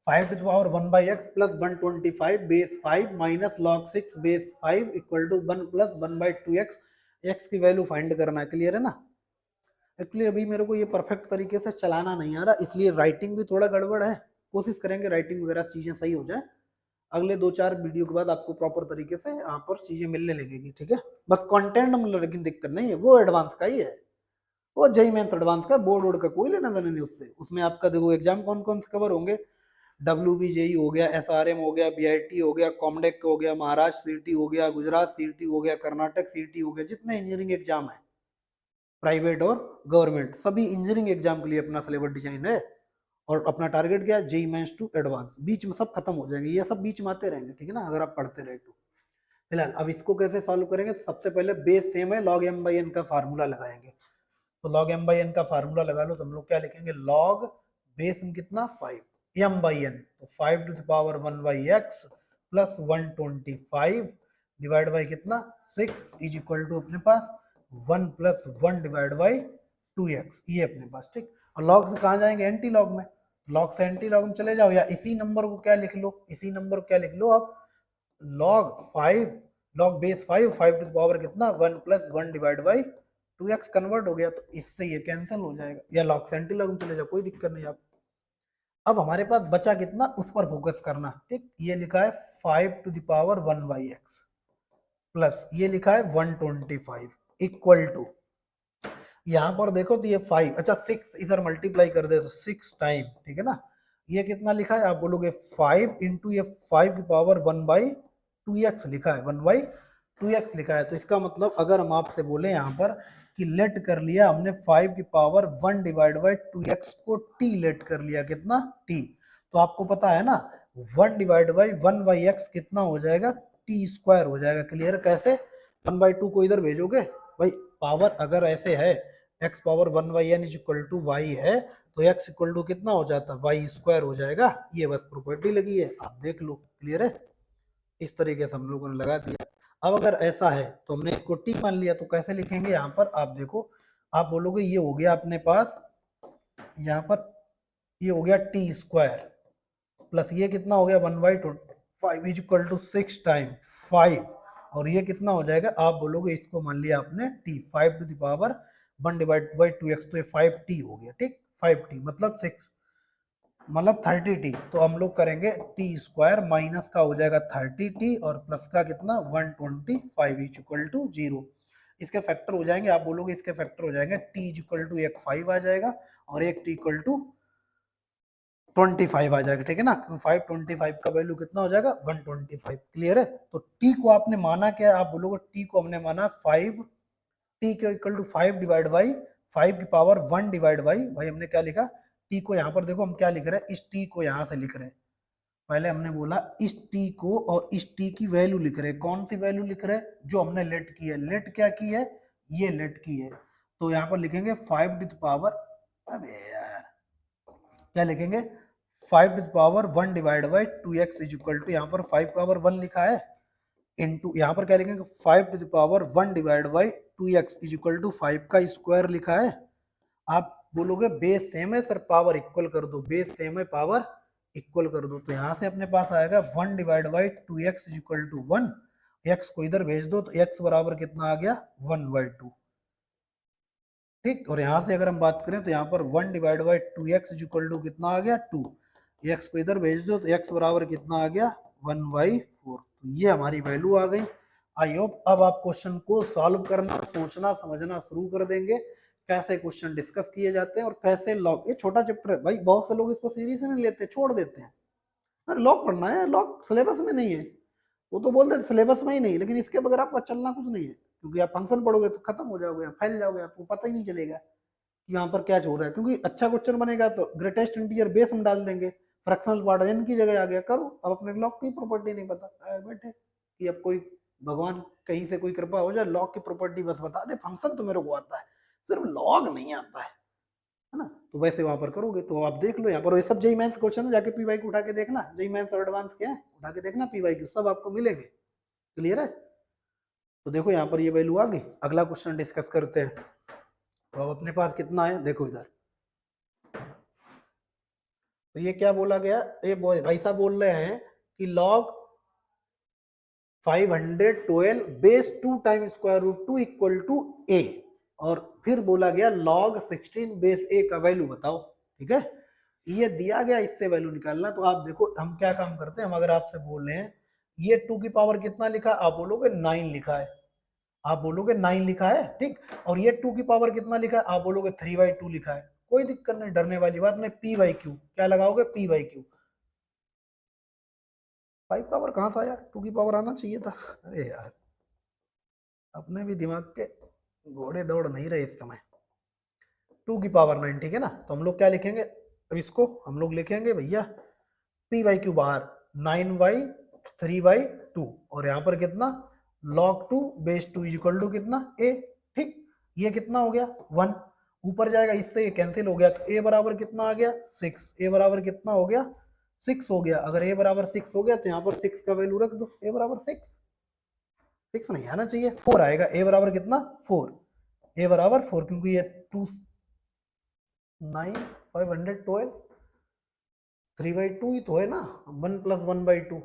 5 to power 1 by x plus 125 base 5 minus log 6 base 5 equal to 1 plus 1 by 2x। एक्स की वैल्यू फाइंड करना है। क्लियर है ना। एक्चुअली अभी मेरे को ये परफेक्ट तरीके से चलाना नहीं आ रहा, इसलिए राइटिंग भी थोड़ा गड़बड़ है। कोशिश करेंगे राइटिंग वगैरह चीजें सही हो जाए, अगले 2-4 वीडियो के बाद आपको प्रॉपर तरीके से यहाँ पर चीजें मिलने लगेगी, ठीक है। बस कंटेंट में लेकिन दिक्कत नहीं है, वो एडवांस का ही है, वो जेई मेंस एडवांस का, बोर्ड वोर्ड का कोई लेना देना नहीं उससे। उसमें आपका देखो एग्जाम कौन कौन से कवर होंगे, WBJE हो गया, SRM हो गया, BIT हो गया, कॉमडेक हो गया, महाराष्ट्र सीटी हो गया, गुजरात सीटी हो गया, कर्नाटक सीटी हो गया, जितने इंजीनियरिंग एग्जाम है प्राइवेट और गवर्नमेंट, सभी इंजीनियरिंग एग्जाम के लिए अपना सिलेबस डिजाइन है। और अपना टारगेट क्या है, जेई मेंस टू एडवांस, बीच में सब खत्म हो जाएंगे, ये सब बीच में आते रहेंगे, ठीक है ना, अगर आप पढ़ते रहे तो। फिलहाल अब इसको कैसे सॉल्व करेंगे, सबसे पहले बेस सेम है, log m by n का फार्मूला लगाएंगे। तो log m by n का फार्मूला लगा लो तो हम लोग क्या लिखेंगे, log बेस में कितना 5 m by n, तो 5 to the power 1 by x plus 125 divide by कितना 6 इज इक्वल टू अपने पास 1 प्लस 1 डिवाइड बाई 2x, ये अपने पास, ठीक। और log से कहाँ जाएंगे, एंटी लॉग में, log से एंटी लॉग में चले जाओ, या इसी नंबर को क्या लिख लो, इसी नंबर को क्या लिख लो आप, log 5 log base 5 5 to the power कितना 1 plus 1 divide by 2x convert हो गया, तो इससे ये कैंसिल हो जाएगा, या log से एंटी लॉग में चले जाओ, कोई दिक्कत नहीं आप। अब हमारे पास बचा कितना, उस पर फोकस करना, ठीक। ये लिखा है 5 to the power 1 by x plus ये लिखा है 125 इक्वल टू, यहाँ पर देखो तो ये 5, अच्छा 6 इधर मल्टीप्लाई कर दे तो 6 टाइम, ठीक है ना। ये कितना लिखा है, आप बोलोगे 5 इंटू ये 5 की पावर 1 बाई 2x लिखा है, 1 बाई 2x लिखा है। तो इसका मतलब अगर हम आपसे बोले यहाँ पर कि लेट कर लिया हमने 5 की पावर 1 डिवाइड बाई 2x को t लेट कर लिया, कितना t, तो आपको पता है ना 1 डिवाइड बाई 1 बाई x कितना हो जाएगा, t स्क्वायर हो जाएगा। क्लियर, कैसे 1 बाई 2 को इधर भेजोगे भाई, पावर अगर ऐसे है x power 1 by n is equal to y है, तो x इक्वल टू कितना हो जाता है, y स्क्वायर हो जाएगा। ये बस प्रॉपर्टी लगी है, आप देख लो। क्लियर है, इस तरीके से हम लोगों ने लगा दिया। अब अगर ऐसा है तो हमने इसको t मान लिया, तो कैसे लिखेंगे, यहाँ पर आप देखो, आप बोलोगे ये हो गया अपने पास यहाँ पर ये हो गया टी स्क्वायर प्लस ये कितना हो गया 1/25 इज इक्वल टू 6 टाइम 5, और ये कितना हो जाएगा, आप बोलोगे इसको मान लिया आपने T 5 to the power 1/2x, तो ये 5t हो गया, ठीक 5t मतलब 6 मतलब 30t। तो हम लोग करेंगे टी स्क्वायर माइनस का हो जाएगा 30t और प्लस का कितना 125 इज इक्वल टू 0। इसके फैक्टर हो जाएंगे, आप बोलोगे इसके फैक्टर हो जाएंगे t इज इक्वल टू एक 5 आ जाएगा और एक t इक्वल टू 25 आ जाएगा, ठीक है ना, 525 का वैल्यू कितना हो जाएगा 125। क्लियर है। तो t को आपने माना क्या, आप बोलोगे t को हमने माना 5, t के इक्वल टू 5 डिवाइड बाई 5 की पावर 1 डिवाइड बाई, भाई हमने क्या लिखा, t को यहाँ पर देखो हम क्या लिख रहे हैं, इस t को यहाँ से लिख रहे हैं, पहले हमने बोला इस t को और इस t की वैल्यू लिख रहे हैं, कौन सी वैल्यू लिख रहे हैं, जो हमने लेट की है, लेट क्या की है, ये लेट की है, तो यहाँ पर लिखेंगे 5 टू द पावर, अबे यार क्या लिखेंगे 5 to the power 1 divide by 2x is equal to, यहाँ पर 5 पावर 1 लिखा है इनटू, यहाँ पर क्या लिखेंगे 5 to the power 1 divide by 2x is equal to 5 का स्क्वायर लिखा है। आप बोलोगे बेस सेम है सर, पावर इक्वल कर दो, बेस सेम है पावर इक्वल कर दो, तो यहाँ से अपने पास आएगा 1 divide by 2x is equal to 1, x को इधर भेज दो तो x बराबर कितना आ गया 1/2, ठीक। और यहाँ से अगर हम बात करें तो यहाँ पर 1 divide by 2x is equal to कितना आ गया 2, x को इधर भेज दो तो x बराबर कितना आ गया 1/4, तो ये हमारी वैल्यू आ गई। आई होप अब आप क्वेश्चन को सॉल्व करना, सोचना समझना शुरू कर देंगे, कैसे क्वेश्चन डिस्कस किए जाते हैं और कैसे लॉग, ये छोटा चैप्टर है भाई, बहुत से लोग इसको सीरियस नहीं लेते, छोड़ देते हैं, अरे लॉग पढ़ना है, लॉग सिलेबस में नहीं है, वो तो बोलते हैं सिलेबस में ही नहीं, लेकिन इसके बगैर आपका चलना कुछ नहीं है, क्योंकि आप फंक्शन पढ़ोगे तो खत्म हो जाओगे, फैल जाओगे, आपको पता ही नहीं चलेगा कि यहाँ पर क्या हो रहा है, क्योंकि अच्छा क्वेश्चन बनेगा तो ग्रेटेस्ट इंटीजर बेस हम डाल देंगे, फ्रैक्शनल पार्ट n की जगह आ गया, करो अब अपने लॉग की प्रॉपर्टी नहीं पता बैठे कि अब कोई भगवान कहीं से कोई कृपा हो जाए, लॉग की प्रॉपर्टी बस बता दे, फंक्शन तो मेरे को आता है, सिर्फ लॉग नहीं आता है ना, तो वैसे वहां पर करोगे तो आप देख लो यहाँ पर, ये सब जेई मेंस क्वेश्चन है, जाके पीवाई को उठा के देखना, जेई मेंस और एडवांस के हैं, उठा के देखना पीवाई की, सब आपको मिलेंगे। क्लियर है। तो देखो यहाँ पर ये वैल्यू आ गई, अगला क्वेश्चन डिस्कस करते हैं। तो अब अपने पास कितना है, देखो इधर, तो ये क्या बोला गया, ये भाई साहब बोल रहे हैं कि log 512 base 2 time square root 2 equal to a, और फिर बोला गया log 16 बेस a का वैल्यू बताओ, ठीक है, ये दिया गया, इससे वैल्यू निकालना। तो आप देखो हम क्या काम करते हैं, हम अगर आपसे बोल रहे हैं ये 2 की पावर कितना लिखा, आप बोलोगे 9 लिखा है, आप बोलोगे 9 लिखा है, ठीक, और ये 2 की पावर कितना लिखा है, आप बोलोगे 3/2 लिखा है, कोई दिक्कत नहीं, डरने वाली बात नहीं, p/q क्या लगाओगे, p/q, 5 पावर कहां से आया, 2 की पावर आना चाहिए था, अरे यार अपने भी दिमाग के घोड़े दौड़ नहीं रहे इस समय। 2 की पावर 9, ठीक है ना, तो हम लोग क्या लिखेंगे, अब इसको हम लोग लिखेंगे भैया p/q बाहर 9/3/2, और यहाँ पर कितना log 2 base 2 is equal to कितना a, ठीक, ये कितना हो गया 1, ऊपर जाएगा इससे ये कैंसिल हो गया, तो a बराबर कितना आ गया 6, a बराबर कितना हो गया 6 हो गया, अगर a बराबर 6 हो गया तो यहाँ पर 6 का वैल्यू रख दो, a बराबर 6 नहीं आना चाहिए, 4 आएगा, a बराबर कितना 4, a बराबर 4, क्योंकि ये 2 9 512 3/2 ही तो है ना, 1 + 1/2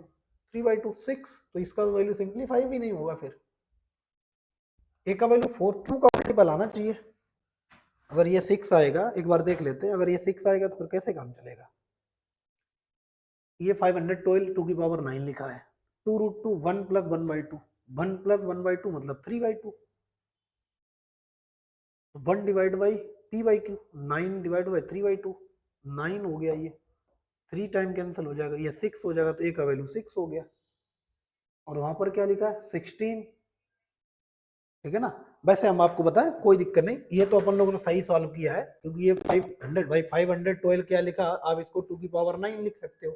3/2 6, तो इसका वैल्यू सिंपलीफाई भी नहीं होगा, फिर a का वैल्यू 4 2 का मल्टीपल आना चाहिए, अगर ये 6 आएगा, एक बार देख लेते हैं, अगर ये 6 आएगा तो फिर कैसे काम चलेगा, ये 512 2 की पावर 9 लिखा है, 2√2 1 + 1/2 1 + 1/2 मतलब 3/2, 1 divide by p/q 9 divide by 3/2 9 हो गया, ये 3 टाइम कैंसिल हो जाएगा, ये 6 हो जाएगा, तो a का वैल्यू 6 हो गया, और वहां पर क्या लिखा है 16, ठीक है ना। वैसे हम आपको बताएं कोई दिक्कत नहीं, ये तो अपन लोगों ने सही सॉल्व किया है, क्योंकि ये 500 भाई 512 क्या लिखा, आप इसको 2 की पावर 9 लिख सकते हो,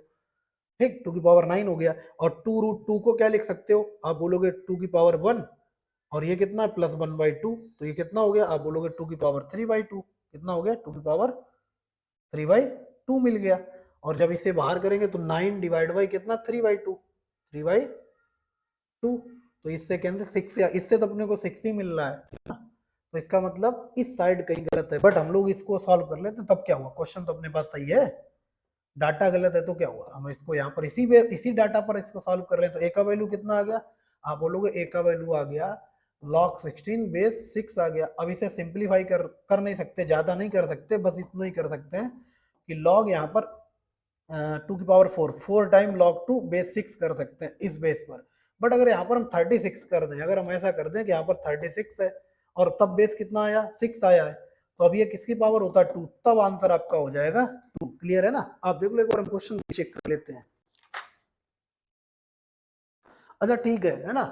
ठीक, 2 की पावर 9 हो गया, और 2√2 को क्या लिख सकते हो, आप बोलोगे 2 की पावर 1, और ये कितना है प्लस 1/2, तो ये कितना हो गया, आप बोलोगे 2 की पावर 3/2, कितना हो गया 2 की पावर 3/2 मिल गया, और जब इसे बाहर करेंगे तो 9 डिवाइड बाई कितना 3/2 3/2, तो इससे कैंसिल 6, इससे तो अपने को 6 ही मिल रहा है, तो इसका मतलब इस साइड कहीं गलत है, बट हम लोग इसको सॉल्व कर लेते हैं। तब क्या हुआ, क्वेश्चन तो अपने पास सही है, डाटा गलत है तो क्या हुआ, हम इसको यहाँ पर इसी डाटा पर इसको सॉल्व कर रहे हैं। तो ए का वैल्यू कितना आ गया, आप बोलोगे ए का वैल्यू आ गया log 16 बेस 6 आ गया। अब इसे सिंप्लीफाई कर नहीं सकते, ज्यादा नहीं कर सकते, बस इतना ही कर सकते हैं कि log यहाँ पर 2 की पावर 4 टाइम log 2 बेस 6 कर सकते हैं इस बेस पर। बट अगर यहाँ पर हम 36 कर दें, अगर हम ऐसा कर दें कि यहाँ पर 36 है और तब बेस कितना आया 6 आया है, तो अब ये किसकी पावर होता है 2, तब आंसर आपका हो जाएगा 2। क्लियर है ना, आप देख लो एक बार हम क्वेश्चन चेक कर लेते हैं। अच्छा ठीक है ना,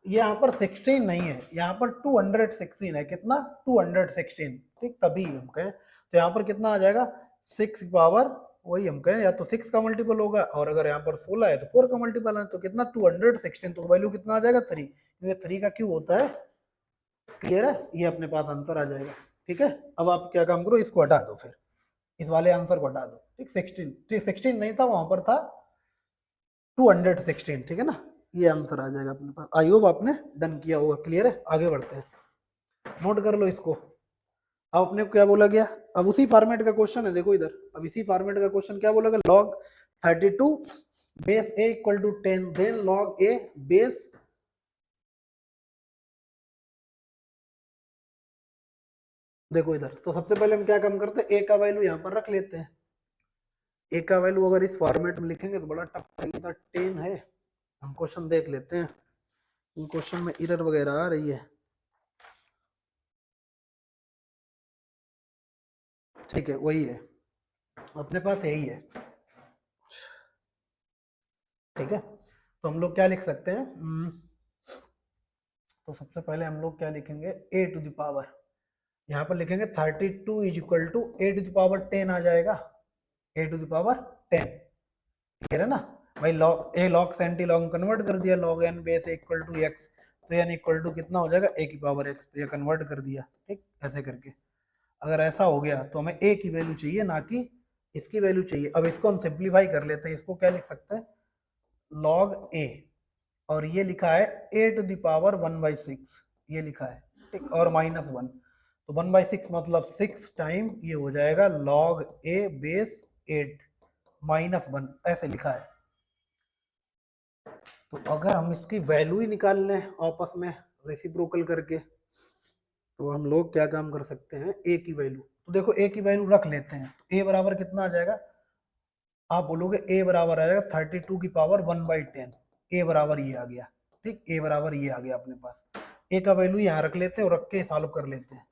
यहाँ पर 16 नहीं है, यहाँ पर 216 है, कितना 216, ठीक, तभी हम कहें तो यहाँ पर कितना आ जाएगा 6 पावर, वही हम कहें या तो 6 का मल्टीपल होगा, और अगर यहाँ पर 16 है तो 4 का मल्टीपल है, तो कितना 216, तो वैल्यू कितना आ जाएगा 3, क्योंकि 3 का क्यू होता है। क्लियर है, ये अपने पास आंसर आ जाएगा। ठीक है, अब आप क्या काम करो, इसको हटा दो, फिर इस वाले आंसर को हटा दो। ठीक, 16 नहीं था, वहां पर था 216, ठीक है ना, ये आंसर आ जाएगा अपने पास। आई होप आपने डन किया होगा। क्लियर है, आगे बढ़ते हैं, नोट कर लो इसको। अब अपने को क्या बोला गया, अब उसी फॉर्मेट का क्वेश्चन है, देखो इधर, अब इसी फॉर्मेट का क्वेश्चन क्या बोला गया, log 32 base a equal to 10, then log a base, देखो इधर, तो सबसे पहले हम क्या काम करते हैं, a का वैल्यू यहाँ पर रख लेते हैं। a का वैल्यू अगर इस फॉर्मेट में लिखेंगे तो बड़ा टफ है, 10 है। हम क्वेश्चन देख लेते हैं, क्वेश्चन में एरर वगैरह आ रही है। ठीक है, वही है अपने पास, यही है। ठीक है, तो हम लोग क्या लिख सकते हैं, तो सबसे पहले हम लोग क्या लिखेंगे, a टू द पावर, यहाँ पर लिखेंगे 32 is equal to a to the power 10 आ जाएगा, a to the power 10। Clear है ना भाई, log a log से एंटी लॉग कन्वर्ट कर दिया, log n base equal to x, तो n इक्वल टू कितना हो जाएगा a की पावर x, तो ये कन्वर्ट कर दिया। ठीक, ऐसे करके अगर ऐसा हो गया तो हमें a की वैल्यू चाहिए, ना कि इसकी वैल्यू चाहिए। अब इसको हम सिंप्लीफाई कर लेते हैं, इसको क्या लिख सकते हैं, log a, और ये लिखा है a टू द पावर 1/6, ये लिखा है, ठीक, और -1, तो 1/6 मतलब 6 टाइम ये हो जाएगा log a बेस 8 -1, ऐसे लिखा है। तो अगर हम इसकी वैल्यू ही निकाल लें आपस में रेसिप्रोकल करके, तो हम लोग क्या काम कर सकते हैं, a की वैल्यू, तो देखो a की वैल्यू रख लेते हैं, तो a बराबर कितना आ जाएगा, आप बोलोगे a बराबर आ जाएगा 32 की पावर 1/10, a बराबर ये आ गया। ठीक, a बराबर ये आ गया अपने पास, a का वैल्यू यहाँ रख लेते हैं और रख के सॉल्व कर लेते हैं।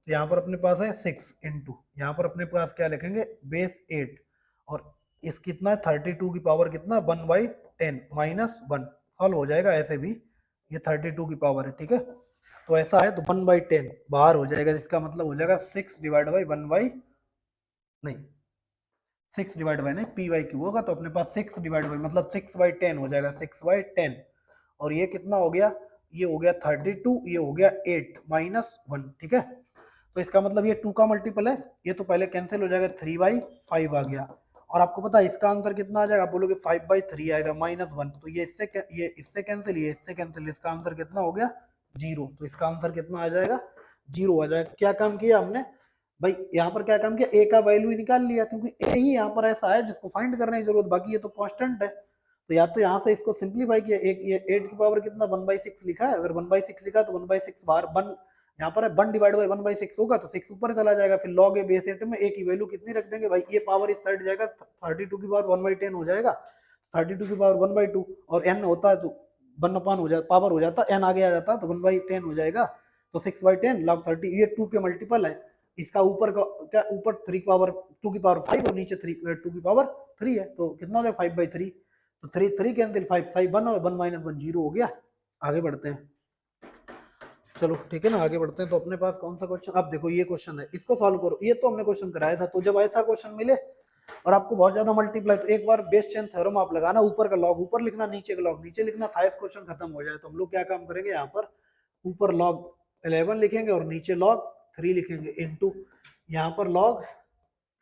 तो यहाँ पर अपने पास है 6 इंटू, यहाँ पर अपने पास क्या लिखेंगे बेस 8, और इस कितना है 32 की पावर कितना 1/10 -1, सॉल्व हो जाएगा ऐसे भी, ये 32 की पावर है। ठीक है, तो ऐसा है तो 1/10 बाहर हो जाएगा, इसका मतलब हो जाएगा 6 डिवाइड बाई 1 बाई, नहीं 6 डिवाइड बाई नहीं, पी वाई क्यू होगा, तो अपने पास 6 डिवाइड बाई मतलब 6/10 हो जाएगा, 6/10, और ये कितना हो गया, ये हो गया 32, ये हो गया 8 -1। ठीक है, तो इसका मतलब ये 2 का मल्टीपल है, ये तो पहले कैंसिल हो जाएगा, 3/5 आ गया। और आपको पता है इसका आंसर कितना आ जाएगा, आप बोलोगे 5/3 आएगा -1, तो ये इससे कैंसिल, ये इससे कैंसिल, इसका आंसर कितना हो गया 0, तो इसका आंसर कितना आ जाएगा 0 आ जाएगा। क्या काम किया हमने भाई, यहाँ पर क्या काम किया, a का वैल्यू ही निकाल लिया, क्योंकि a ही यहाँ पर ऐसा है जिसको फाइंड करने की जरूरत, बाकी ये तो कांस्टेंट है। तो या तो यहाँ से इसको सिंप्लीफाई किया, एक ये 8 की पावर कितना 1/6 लिखा है, अगर 1/6 लिखा तो 1/6 बाहर, 1 यहाँ पर 1 डिवाइड बाई 1/6 होगा, तो 6 ऊपर चला जाएगा, फिर log a बेस 8 में a की वैल्यू कितनी रख देंगे भाई, ये पावर इस साइड जाएगा, 32 की पावर 1/10 हो जाएगा, 32 की पावर 1/2, और n होता है तो 1 अपान हो जाता, पावर हो जाता, n आगे आ जाता तो 1/10 हो जाएगा, तो 6/10 log 30, ये 2 के मल्टीपल है, इसका ऊपर का क्या, ऊपर 3 की पावर 2 की पावर 5 और नीचे 2 की पावर 3 है, तो कितना हो जाएगा 5/3, तो 3 कैंसिल, 5 5 1 और 1 -1 0 हो गया। आगे बढ़ते हैं, चलो ठीक है ना, आगे बढ़ते हैं। तो अपने पास कौन सा क्वेश्चन, अब देखो ये क्वेश्चन है, इसको सॉल्व करो, ये तो हमने क्वेश्चन कराया था। तो जब ऐसा क्वेश्चन मिले और आपको बहुत ज्यादा मल्टीप्लाई, तो एक बार बेस चेन थ्योरम आप लगाना, ऊपर का लॉग ऊपर लिखना, नीचे का लॉग नीचे लिखना, शायद क्वेश्चन खत्म हो जाए। तो हम लोग क्या काम करेंगे, यहाँ पर ऊपर लॉग 11 लिखेंगे और नीचे लॉग 3 लिखेंगे, इनटू यहाँ पर लॉग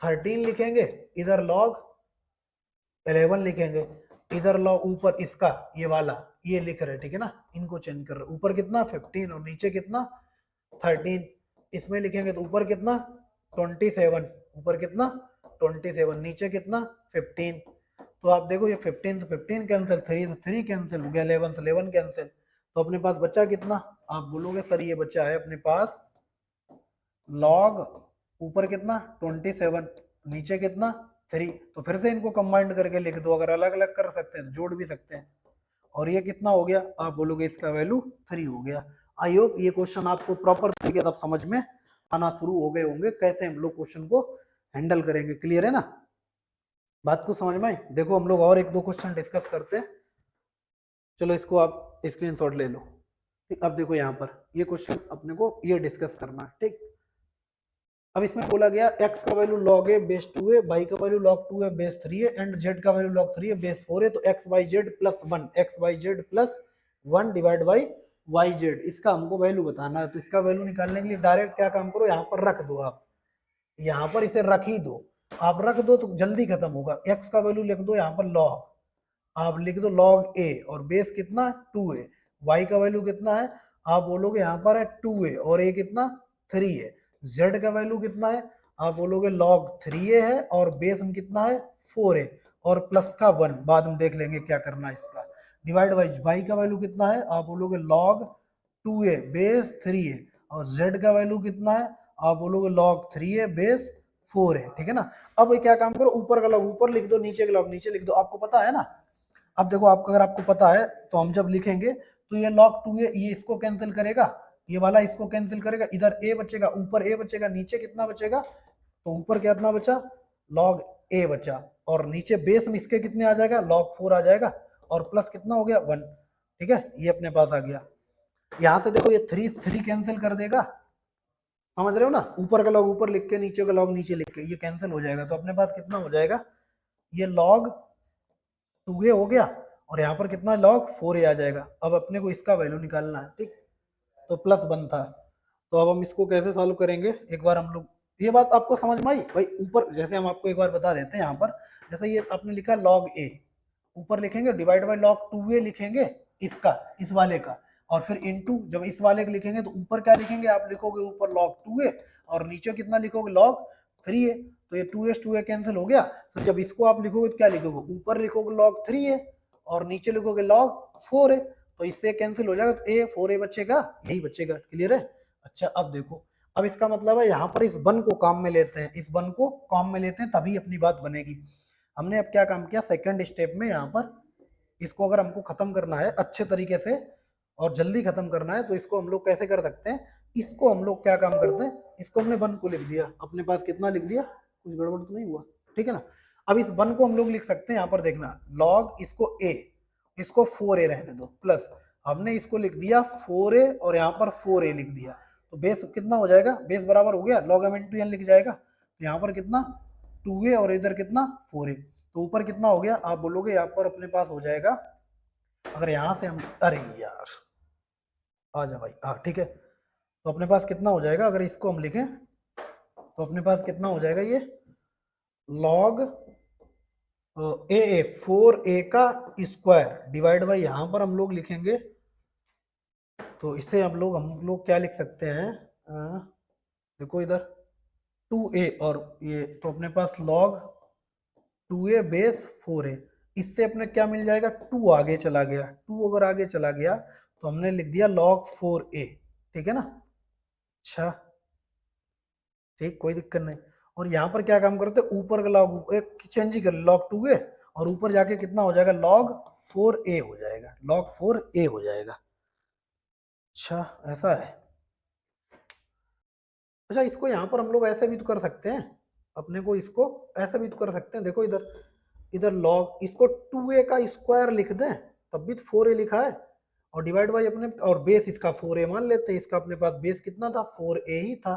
13 लिखेंगे, इधर लॉग 11 लिखेंगे, इधर लॉग ऊपर इसका ये वाला ये लिख रहे, ठीक है ना, इनको चेंज कर रहे, ऊपर कितना 15 और नीचे कितना 13, इसमें लिखेंगे तो ऊपर कितना 27, ऊपर कितना 27, नीचे कितना 15। तो आप देखो ये 15 से 15 कैंसिल, 3 से 3 कैंसिल हो गया, 11 से 11 कैंसिल, तो अपने पास बचा कितना, आप बोलोगे सर ये बचा है अपने पास लॉग ऊपर कितना 27, नीचे कितना 3। तो फिर से इनको कंबाइंड करके लिख दो, अगर अलग अलग कर सकते हैं तो जोड़ भी सकते हैं। और ये कितना हो गया, आप बोलोगे इसका वैल्यू 3 हो गया। आई होप ये क्वेश्चन आपको प्रॉपर तरीके से समझ में आना शुरू हो गए होंगे, कैसे हम लोग क्वेश्चन को हैंडल करेंगे। क्लियर है ना, बात को समझ में आई। देखो हम लोग और एक दो क्वेश्चन डिस्कस करते हैं। चलो इसको आप स्क्रीनशॉट ले लो। ठीक, अब देखो यहाँ पर ये क्वेश्चन अपने को ये डिस्कस करना है। ठीक, अब इसमें बोला गया x का वैल्यू log a बेस 2 है, y का वैल्यू log 2 है बेस 3 है, एंड z का वैल्यू log 3 है बेस 4 है। तो x y z plus 1, x y z plus 1 divide by y z, इसका हमको वैल्यू बताना है। तो इसका वैल्यू निकालने के लिए डायरेक्ट क्या काम करो, यहाँ पर रख दो, आप यहाँ पर इसे रख ही दो, आप रख दो तो जल्दी खत्म होगा। x का वैल्यू लिख दो यहाँ पर log, आप लिख दो log a, और बेस कितना 2 है। y का वैल्यू कितना है, आप बोलोगे यहाँ पर है 2 है, और a कितना 3 है। z का वैल्यू कितना है, आप बोलोगे log 3a है, और बेस में कितना है 4 है, और प्लस का 1 बाद में देख लेंगे क्या करना है इसका। डिवाइड बाई y का वैल्यू कितना है, आप बोलोगे log 2a बेस 3 है, और z का वैल्यू कितना है, आप बोलोगे log 3a बेस 4 है। ठीक है ना, अब ये क्या काम करो, ऊपर का log ऊपर लिख दो, नीचे का log नीचे लिख दो, आपको पता है ना। अब देखो आपको, अगर आपको पता है तो हम जब लिखेंगे तो ये log 2a ये इसको कैंसिल करेगा, ये वाला इसको कैंसिल करेगा, इधर a बचेगा, ऊपर a बचेगा, नीचे कितना बचेगा, तो ऊपर कितना बचा log a बचा, और नीचे बेस में इसके कितने आ जाएगा log 4 आ जाएगा, और प्लस कितना हो गया 1। ठीक है, ये अपने पास आ गया। यहां से देखो ये 3 कैंसिल कर देगा, समझ रहे हो ना, ऊपर का log ऊपर लिख के नीचे का log नीचे लिख के ये कैंसिल हो जाएगा। तो अपने पास कितना हो जाएगा, ये log 2a हो गया, और यहाँ पर कितना log 4a आ जाएगा। अब अपने को इसका वैल्यू निकालना है। ठीक, तो प्लस 1 था, तो अब हम इसको कैसे सॉल्व करेंगे, एक बार हम लोग, ये बात आपको समझ में आई भाई। ऊपर जैसे हम आपको एक बार बता देते हैं, यहाँ पर जैसे ये आपने लिखा log a, ऊपर लिखेंगे डिवाइड बाय log 2a लिखेंगे इसका, इस वाले का, और फिर इनटू जब इस वाले का लिखेंगे तो ऊपर क्या लिखेंगे, आप लिखोगे ऊपर log 2a, और नीचे कितना लिखोगे log 3a। तो ये 2a कैंसिल हो गया। तो जब इसको आप लिखोगे तो क्या लिखोगे, ऊपर लिखोगे log 3a, और नीचे लिखोगे log 4a, तो इससे कैंसिल हो जाएगा, तो a 4a बचेगा, यही बचेगा। क्लियर है। अच्छा, अब देखो, अब इसका मतलब है यहाँ पर इस वन को काम में लेते हैं, इस वन को काम में लेते हैं, तभी अपनी बात बनेगी। हमने अब क्या काम किया, सेकंड स्टेप में यहाँ पर इसको अगर हमको खत्म करना है अच्छे तरीके से और जल्दी खत्म करना है, तो इसको हम लोग कैसे कर सकते हैं, इसको हम लोग क्या काम करते हैं, इसको हमने वन को लिख दिया, अपने पास कितना लिख दिया, कुछ गड़बड़ तो नहीं हुआ। ठीक है ना, अब इस वन को हम लोग लिख सकते हैं, यहाँ पर देखना log इसको a, इसको 4a रहने दो, प्लस हमने इसको लिख दिया 4a, और यहाँ पर 4a लिख दिया, तो बेस कितना हो जाएगा, बेस बराबर हो गया log m into n लिख जाएगा। तो यहाँ पर कितना 2a, और इधर कितना 4a, तो ऊपर कितना हो गया, आप बोलोगे यहाँ पर अपने पास हो जाएगा, अगर यहाँ से हम, अरे यार आ जा भाई, हाँ ठीक है, तो अपने पास कितना हो जाएगा, अगर इसको हम लिखें तो अपने पास कितना हो जाएगा, ये log a 4a का स्क्वायर डिवाइड बाई, यहाँ पर हम लोग लिखेंगे तो इससे हम लोग क्या लिख सकते हैं, देखो इधर 2a, और ये तो अपने पास log 2a बेस 4a, इससे अपने क्या मिल जाएगा, 2 आगे चला गया, 2 अगर आगे चला गया तो हमने लिख दिया log 4a। ठीक है ना, अच्छा ठीक, कोई दिक्कत नहीं। और यहाँ पर क्या काम करते, ऊपर का log एक चेंज ही कर log 2a, और ऊपर जाके कितना हो जाएगा log 4a हो जाएगा, log 4a हो जाएगा। अच्छा ऐसा है। अच्छा, इसको यहाँ पर हम लोग ऐसे भी तो कर सकते हैं, अपने को इसको ऐसे भी तो कर सकते हैं, देखो इधर इधर log इसको 2a का स्क्वायर लिख दें, तब भी तो 4a लिखा है, और डिवाइड बाई अपने, और बेस इसका 4a मान लेते हैं, इसका अपने पास बेस कितना था 4a ही था,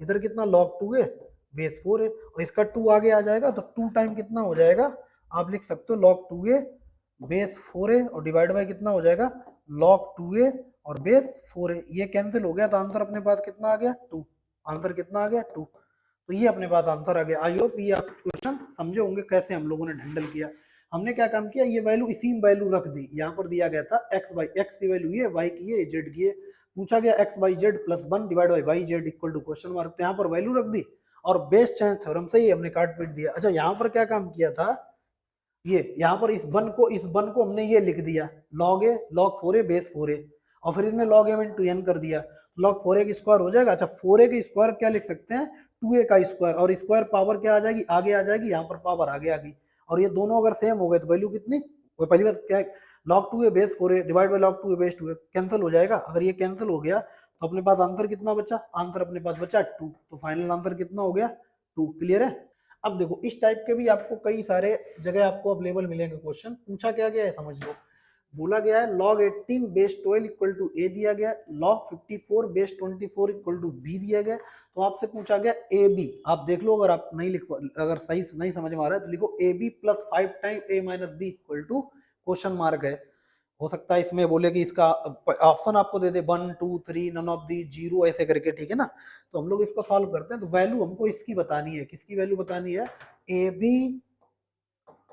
इधर कितना log 2a बेस 4a, और इसका 2 आगे आ जाएगा, तो 2 टाइम कितना हो जाएगा, आप लिख सकते हो log 2a बेस 4a, और डिवाइड बाई कितना हो जाएगा log 2a और बेस 4a, ये कैंसिल हो गया, तो आंसर अपने पास कितना आ गया 2, आंसर कितना आ गया 2। तो ये अपने पास आंसर आ गया। आई होप ये आप क्वेश्चन समझे होंगे कैसे हम लोगों ने हैंडल किया। हमने क्या काम किया, ये वैल्यू इसी वैल्यू रख दी, यहाँ पर दिया गया था x बाई एक्स की वैल्यू ये, y की ये, z की ये, पूछा गया x y z plus one divide by y z equal to question mark, तो यहाँ पर वैल्यू रख दी और बेस चेंज थ्योरम से ही हमने काट पीट दिया। अच्छा यहाँ पर क्या काम किया था, ये यहाँ पर इस वन को हमने ये लिख दिया लॉग ए लॉग 4a बेस 4a, और फिर इसमें लॉग m इंटू एन कर दिया, लॉग 4a की स्क्वायर हो जाएगा। अच्छा 4a की स्क्वायर क्या लिख सकते हैं, 2a का स्क्वायर, और स्क्वायर पावर क्या आ जाएगी, आगे आ जाएगी, यहाँ पर पावर आगे आ गई, और ये दोनों अगर सेम हो गए तो वैल्यू कितनी, वो पहली बात क्या है, log 2a base 4a divide by log 2a base 2a cancel हो जाएगा। अगर ये कैंसिल हो गया तो अपने पास आंसर कितना बचा, आंसर अपने पास बचा 2, तो फाइनल आंसर कितना हो गया 2। क्लियर है। अब देखो इस टाइप के भी आपको कई सारे जगह आपको अवेलेबल मिलेंगे क्वेश्चन। पूछा क्या गया है समझ लो, बोला गया है log 18 base 12 equal to A दिया गया, log 54 base 24 equal to B दिया गया, तो आपसे पूछा गया ए बी। आप देख लो, अगर आप नहीं लिख, अगर सही नहीं समझ में आ रहा है तो लिखो a b plus 5 time a minus b equal to question mark है। हो सकता है इसमें बोले कि इसका ऑप्शन आपको दे दे 1 2 3 नन ऑफ दी 0 ऐसे करके, ठीक है ना। तो हम लोग इसको सॉल्व करते हैं, तो वैल्यू हमको इसकी बतानी है, किसकी वैल्यू बतानी है, a b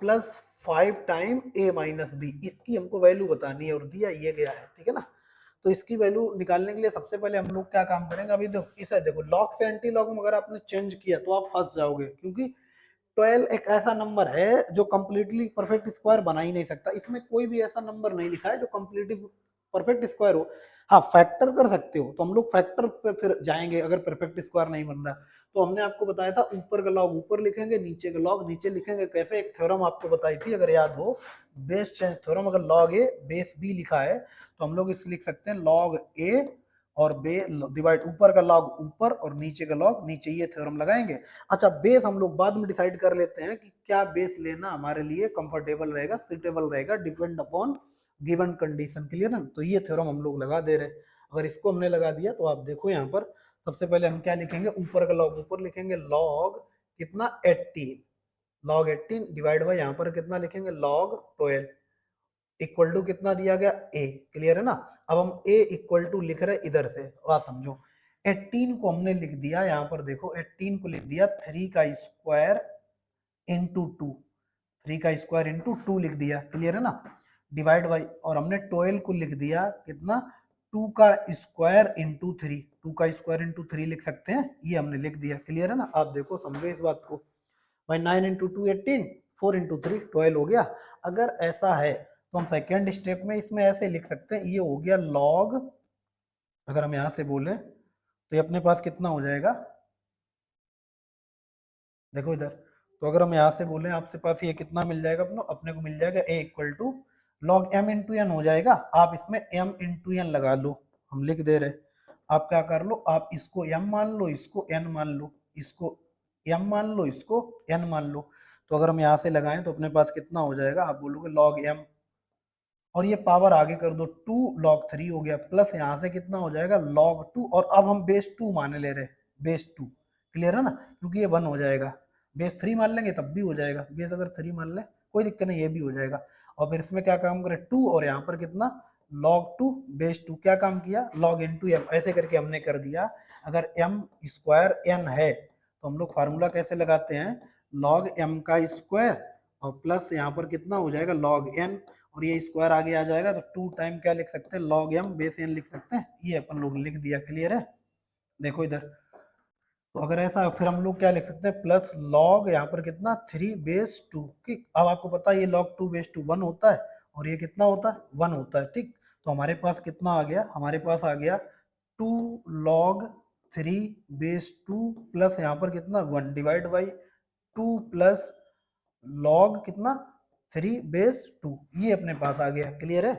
plus 5 time a minus b, इसकी हमको वैल्यू बतानी है और दिया ये गया है, ठीक है ना। तो इसकी वैल्यू निकालने के लिए सबसे पहले हम लोग क्या काम करेंगे, अभी देखो इसे देखो लॉग से एंटी लॉग में अगर आपने चेंज किया तो आप फंस जाओगे, क्योंकि 12 एक ऐसा नंबर है जो कंप्लीटली परफेक्ट स्क्वायर बना ही नहीं सकता, इसमें कोई भी ऐसा नंबर नहीं लिखा है जो कंप्लीटली परफेक्ट स्क्वायर हो। हाँ फैक्टर कर सकते हो, तो हम लोग फैक्टर पे फिर जाएंगे अगर परफेक्ट स्क्वायर नहीं बन रहा। तो हमने आपको बताया था ऊपर का लॉग ऊपर लिखेंगे, नीचे का लॉग नीचे लिखेंगे। कैसे, एक थ्योरम आपको बताई थी अगर याद हो, बेस चेंज थ्योरम, अगर लॉग ए बेस बी लिखा है तो हम लोग इस लिख सकते हैं लॉग ए और बे डिवाइड ऊपर का लॉग ऊपर और नीचे का लॉग नीचे, ये थ्योरम लगाएंगे। अच्छा बेस हम लोग बाद में डिसाइड कर लेते हैं कि क्या बेस लेना हमारे लिए कंफर्टेबल रहेगा, सुटेबल रहेगा, depend upon given condition. Clear है। तो ये थ्योरम हम लोग लगा दे रहे हैं। अगर इसको हमने लगा दिया तो आप देखो यहाँ पर सबसे पहले हम क्या लिखेंगे, ऊपर का लॉग ऊपर लिखेंगे, लॉग कितना 18, लॉग 18 डिवाइड बाय यहाँ पर कितना लिखेंगे लॉग 12 इक्वल टू कितना दिया गया a। क्लियर है ना। अब हम a इक्वल टू लिख रहे इधर से, बात समझो। 18 को हमने लिख दिया यहाँ पर देखो, 18 को लिख दिया 3 का स्क्वायर इंटू 2, 3 का स्क्वायर इंटू 2 लिख दिया। क्लियर है ना। डिवाइड बाई, और हमने 12 को लिख दिया कितना, 2 का स्क्वायर इंटू 3, 2 का स्क्वायर इंटू 3 लिख सकते हैं, ये हमने लिख दिया। क्लियर है ना। आप देखो समझो इस बात को, भाई 9 इंटू 2 18, 4 इंटू 3 12 हो गया। अगर ऐसा है तो हम सेकेंड स्टेप में इसमें ऐसे लिख सकते हैं, ये हो गया लॉग, अगर हम यहां से बोले तो ये अपने पास कितना हो जाएगा, देखो इधर, तो अगर हम यहाँ से बोले आपसे पास ये कितना मिल जाएगा, अपने को मिल जाएगा a equal to log m into n हो जाएगा। आप इसमें m इंटू एन लगा लो, हम लिख दे रहे, आप क्या कर लो, आप इसको m मान लो, इसको n मान लो, इसको m मान लो, इसको n मान लो। तो अगर हम यहाँ से लगाएं तो अपने पास कितना हो जाएगा, आप बोलोगे लॉग m, और ये पावर आगे कर दो 2 log 3 हो गया, प्लस यहाँ से कितना हो जाएगा log 2, और अब हम बेस 2 माने ले रहे, बेस 2। क्लियर है ना, क्योंकि ये 1 हो जाएगा, बेस 3 मान लेंगे तब भी हो जाएगा, बेस अगर 3 मान ले कोई दिक्कत नहीं, ये भी हो जाएगा। और फिर इसमें क्या काम करें 2, और यहाँ पर कितना log 2 बेस 2, क्या काम किया log इंटू एम, ऐसे करके हमने कर दिया। अगर m स्क्वायर n है तो हम लोग फार्मूला कैसे लगाते हैं, log m का स्क्वायर और प्लस यहाँ पर कितना हो जाएगा log n, और ये स्क्वायर आगे आ जाएगा तो 2 टाइम क्या लिख सकते हैं log m बेस n लिख सकते हैं, ये अपन लोग लिख दिया। क्लियर है। देखो इधर, तो अगर ऐसा फिर हम लोग क्या लिख सकते हैं प्लस log यहाँ पर कितना 3 बेस 2, ठीक। अब आपको पता है ये log 2 बेस 2 1 होता है, और ये कितना होता है 1 होता है, ठीक। तो हमारे पास कितना आ गया, हमारे पास आ गया 2 log 3 बेस 2 प्लस यहाँ पर कितना 1 डिवाइड बाई 2 प्लस लॉग कितना 3 बेस 2, ये अपने पास आ गया। क्लियर है।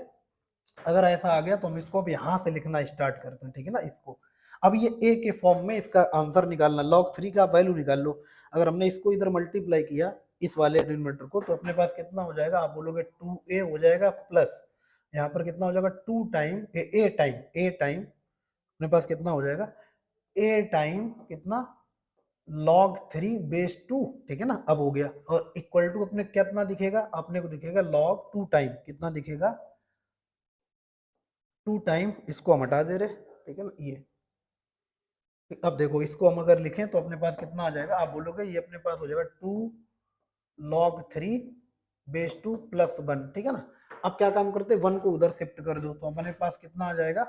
अगर ऐसा आ गया तो हम इसको अब यहाँ से लिखना स्टार्ट करते हैं, ठीक है ना। इसको अब ये ए के फॉर्म में इसका आंसर निकालना, log 3 का वैल्यू निकाल लो। अगर हमने इसको इधर मल्टीप्लाई किया इस वाले डिनोमिनेटर को, तो अपने पास कितना हो जाएगा, आप बोलोगे 2a हो जाएगा, प्लस यहाँ पर कितना हो जाएगा 2 टाइम ए टाइम अपने पास कितना हो जाएगा a टाइम कितना log 3 बेस 2, ठीक है ना। अब हो गया, और इक्वल टू अपने कितना दिखेगा, अपने को दिखेगा log 2 टाइम कितना दिखेगा 2 टाइम, इसको हम हटा दे रहे, ठीक है ना। ये अब देखो इसको हम अगर लिखें तो अपने पास कितना आ जाएगा, आप बोलोगे ये अपने पास हो जाएगा 2 log 3 बेस 2 प्लस 1, ठीक है ना। अब क्या काम करते हैं 1 को उधर शिफ्ट कर दो, तो अपने पास कितना आ जाएगा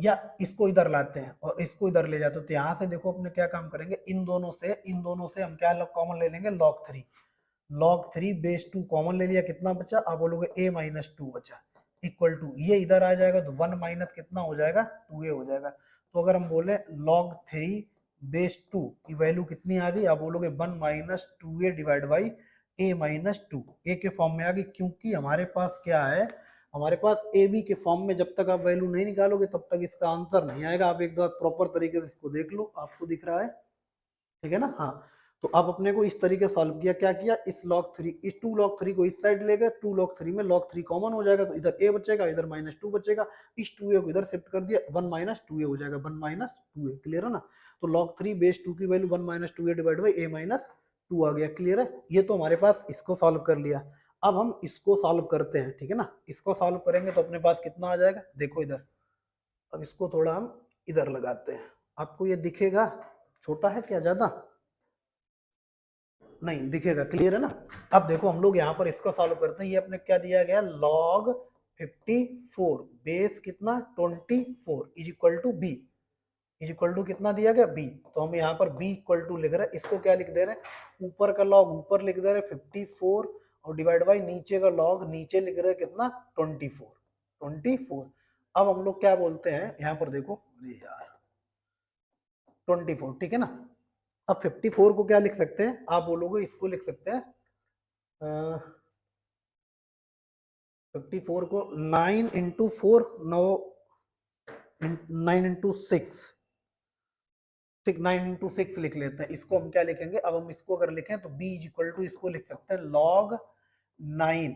या इसको इधर लाते हैं और इसको इधर ले जाते हैं, तो यहाँ से देखो अपने क्या काम करेंगे, इन दोनों से हम क्या कॉमन ले लेंगे, log 3 बेस 2 कॉमन ले लिया, कितना बचा, आप बोलोगे a माइनस 2 बचा, इक्वल टू ये इधर आ जाएगा तो 1 माइनस कितना हो जाएगा, 2a हो जाएगा। तो अगर हम बोले log 3 बेस 2 की वैल्यू कितनी आ गई, आप बोलोगे 1 minus 2a divide by a minus 2, ए के फॉर्म में आ गई, क्योंकि हमारे पास क्या है, हमारे पास ए बी के फॉर्म में जब तक आप वैल्यू नहीं निकालोगे तब तक इसका आंसर नहीं आएगा। आप एक बार प्रॉपर तरीके से इसको देख लो, आपको दिख रहा है, ठीक है ना। हाँ, तो अब अपने को इस तरीके सॉल्व किया, क्या किया, इस log 3, इस 2 log 3 को इस साइड ले गए, 2 log 3 में log 3 कॉमन हो जाएगा, तो इधर a बचेगा, इधर माइनस 2 बचेगा, इस 2a को इधर शिफ्ट कर दिया, 1 माइनस 2a हो जाएगा, 1 माइनस 2a, क्लियर है ना। तो log 3 बेस 2 की value 1 minus 2a divide by a minus 2 आ गया, क्लियर है। ये तो हमारे पास इसको सॉल्व कर लिया। अब हम इसको सॉल्व करते हैं, ठीक है ना। इसको सॉल्व करेंगे तो अपने पास कितना आ जाएगा, देखो इधर, अब इसको थोड़ा हम इधर लगाते हैं, आपको ये दिखेगा, छोटा है क्या ज्यादा, नहीं दिखेगा, क्लियर है ना। अब देखो हम लोग यहाँ पर इसको सॉल्व करते हैं, ये अपने क्या दिया गया, log 54 बेस कितना 24 is equal to b, is equal to कितना दिया गया, b, तो हम यहाँ पर b इक्वल टू लिख रहे हैं, इसको क्या लिख दे रहे हैं, ऊपर का log ऊपर लिख दे रहे हैं 54 और डिवाइड बाई नीचे का log नीचे लिख रहे हैं कितना 24। अब हम लोग क्या बोलते हैं यहाँ पर देखो, अरे यार 24, ठीक है ना। अब 54 को क्या लिख सकते हैं, आप बोलोगे इसको लिख सकते हैं 54 को 9 इंटू 4, 9 इंटू 6, 9 इंटू 6 लिख लेते हैं। इसको हम क्या लिखेंगे, अब हम इसको अगर लिखें तो b इज इक्वल टू इसको लिख सकते हैं log 9,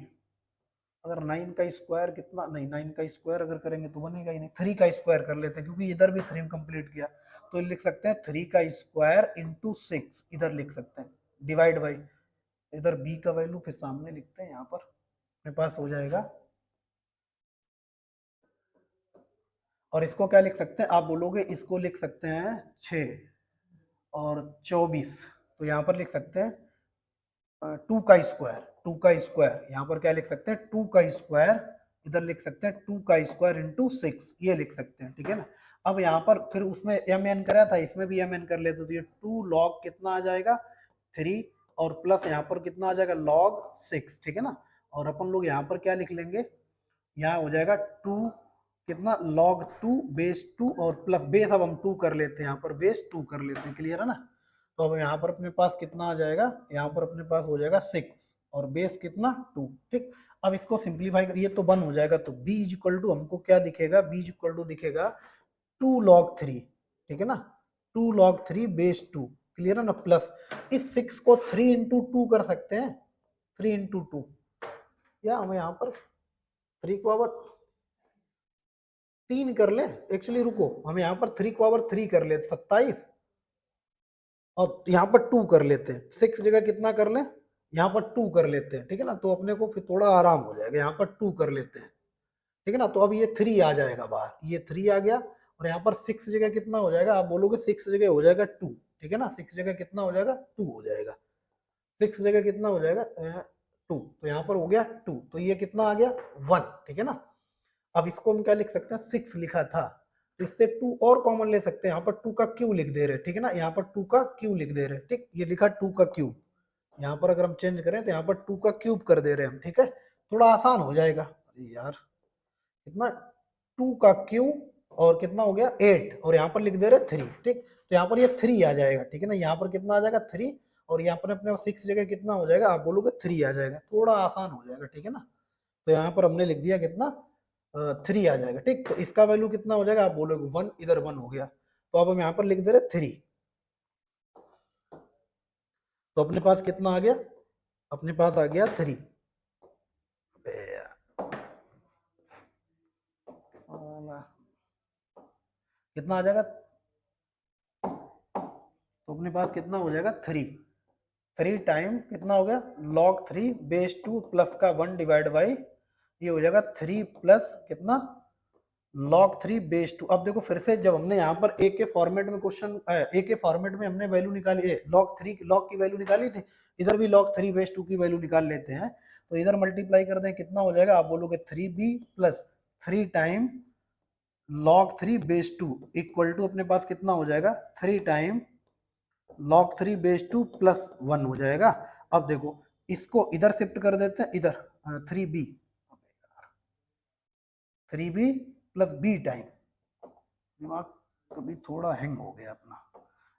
अगर 9 का स्क्वायर कितना, नहीं 9 का स्क्वायर अगर करेंगे तो बनेगा ही नहीं, 3 का स्क्वायर कर लेते हैं, क्योंकि इधर भी 3 कंप्लीट किया, तो लिख सकते हैं 3 का स्क्वायर इंटू 6, इधर लिख सकते हैं, डिवाइड बाई, इधर b का वैल्यू फिर सामने लिखते हैं, यहाँ पर अपने पास हो जाएगा, और इसको क्या लिख सकते हैं, आप बोलोगे इसको लिख सकते हैं 6 और 24, तो यहाँ पर लिख सकते हैं 2 का स्क्वायर, 2 का स्क्वायर, यहाँ पर क्या लिख सकते हैं 2 का स्क्वायर, इधर लिख सकते हैं 2 का स्क्वायर इंटू 6, ये लिख सकते हैं, ठीक है ना। अब यहाँ पर फिर उसमें एम एन करा था, इसमें भी एम एन कर लेते, तो ये 2 लॉग कितना आ जाएगा 3 और प्लस यहाँ पर कितना आ जाएगा log 6, ठीक है ना। और अपन लोग यहाँ पर क्या लिख लेंगे, यहाँ हो जाएगा 2 कितना log 2 बेस 2 और प्लस बेस, अब हम 2 कर लेते हैं, यहाँ पर बेस 2 कर लेते हैं, क्लियर है ना। तो अब यहाँ पर अपने पास कितना आ जाएगा, यहाँ पर अपने पास हो जाएगा 6 और बेस कितना 2, ठीक। अब इसको सिंप्लीफाई करिए तो 1 हो जाएगा, तो b इज इक्वल टू हमको क्या दिखेगा, b इज इक्वल टू दिखेगा 2 log 3, ठीक है ना, 2 log 3 बेस 2, क्लियर है ना। प्लस इस 6 को 3 इंटू 2 कर सकते हैं, 3 इंटू 2, या हम यहाँ पर 3 को पावर 3 कर ले, एक्चुअली रुको, हम यहाँ पर 3 को पावर 3 कर लेते 27, और यहाँ पर 2 कर लेते हैं, 6 जगह कितना कर ले, यहाँ पर 2 कर लेते हैं, ठीक है ना, तो अपने को फिर थोड़ा आराम हो जाएगा, यहाँ पर 2 कर लेते हैं, ठीक है ना। तो अब ये 3 आ जाएगा बाहर, ये 3 आ गया, और यहाँ पर 6 जगह कितना हो जाएगा, आप बोलोगे 6 जगह हो जाएगा 2, ठीक है ना, 6 जगह कितना हो जाएगा 2 हो जाएगा, 6 जगह कितना हो जाएगा 2, तो यहाँ पर हो गया 2, तो ये कितना आ गया 1, ठीक है ना। अब इसको हम क्या लिख सकते हैं, 6 लिखा था, तो इससे 2 और कॉमन ले सकते हैं, यहाँ पर 2 का क्यू लिख दे रहे हैं, ठीक है ना, यहाँ पर 2 का क्यू लिख दे रहे हैं, ठीक, ये लिखा 2 का क्यूब, यहाँ पर अगर हम चेंज करें तो यहाँ पर 2 का क्यूब कर दे रहे हैं हम, ठीक है, थोड़ा आसान हो जाएगा। अरे यार कितना 2 का क्यूब और कितना हो गया 8, और यहाँ पर लिख दे रहे 3, ठीक, तो यहाँ पर ये 3 आ जाएगा, ठीक है ना, यहाँ पर कितना आ जाएगा 3, और यहाँ पर अपने 6 जगह कितना हो जाएगा, आप बोलोगे 3 आ जाएगा, थोड़ा आसान हो जाएगा, ठीक है ना। तो यहाँ पर हमने लिख दिया कितना 3 आ जाएगा, ठीक, तो इसका वैल्यू कितना हो जाएगा, आप बोलोगे 1, इधर 1 हो गया, तो अब हम यहाँ पर लिख दे रहे 3, तो अपने पास कितना आ गया, अपने पास आ गया 3, कितना आ जाएगा, तो अपने पास कितना हो जाएगा 3 टाइम कितना हो गया log 3 बेस 2 प्लस का 1 डिवाइड बाई, ये हो जाएगा 3 प्लस कितना log 3 बेस 2। अब देखो फिर से, जब हमने यहाँ पर a के फॉर्मेट में क्वेश्चन, a के फॉर्मेट में हमने वैल्यू निकाली, log की वैल्यू निकाली थी, इधर भी log 3 बेस 2 की वैल्यू निकाल लेते हैं, तो इधर मल्टीप्लाई कर दें कितना हो जाएगा, आप बोलोगे 3b plus 3 time log 3 base 2 equal to अपने पास कितना हो जाएगा 3 टाइम log 3 बेस 2 प्लस 1 हो जाएगा। अब देखो इसको इधर शिफ्ट कर देते हैं, इधर 3b 3b plus b time, दिमाग कभी थोड़ा हैंग हो गया अपना,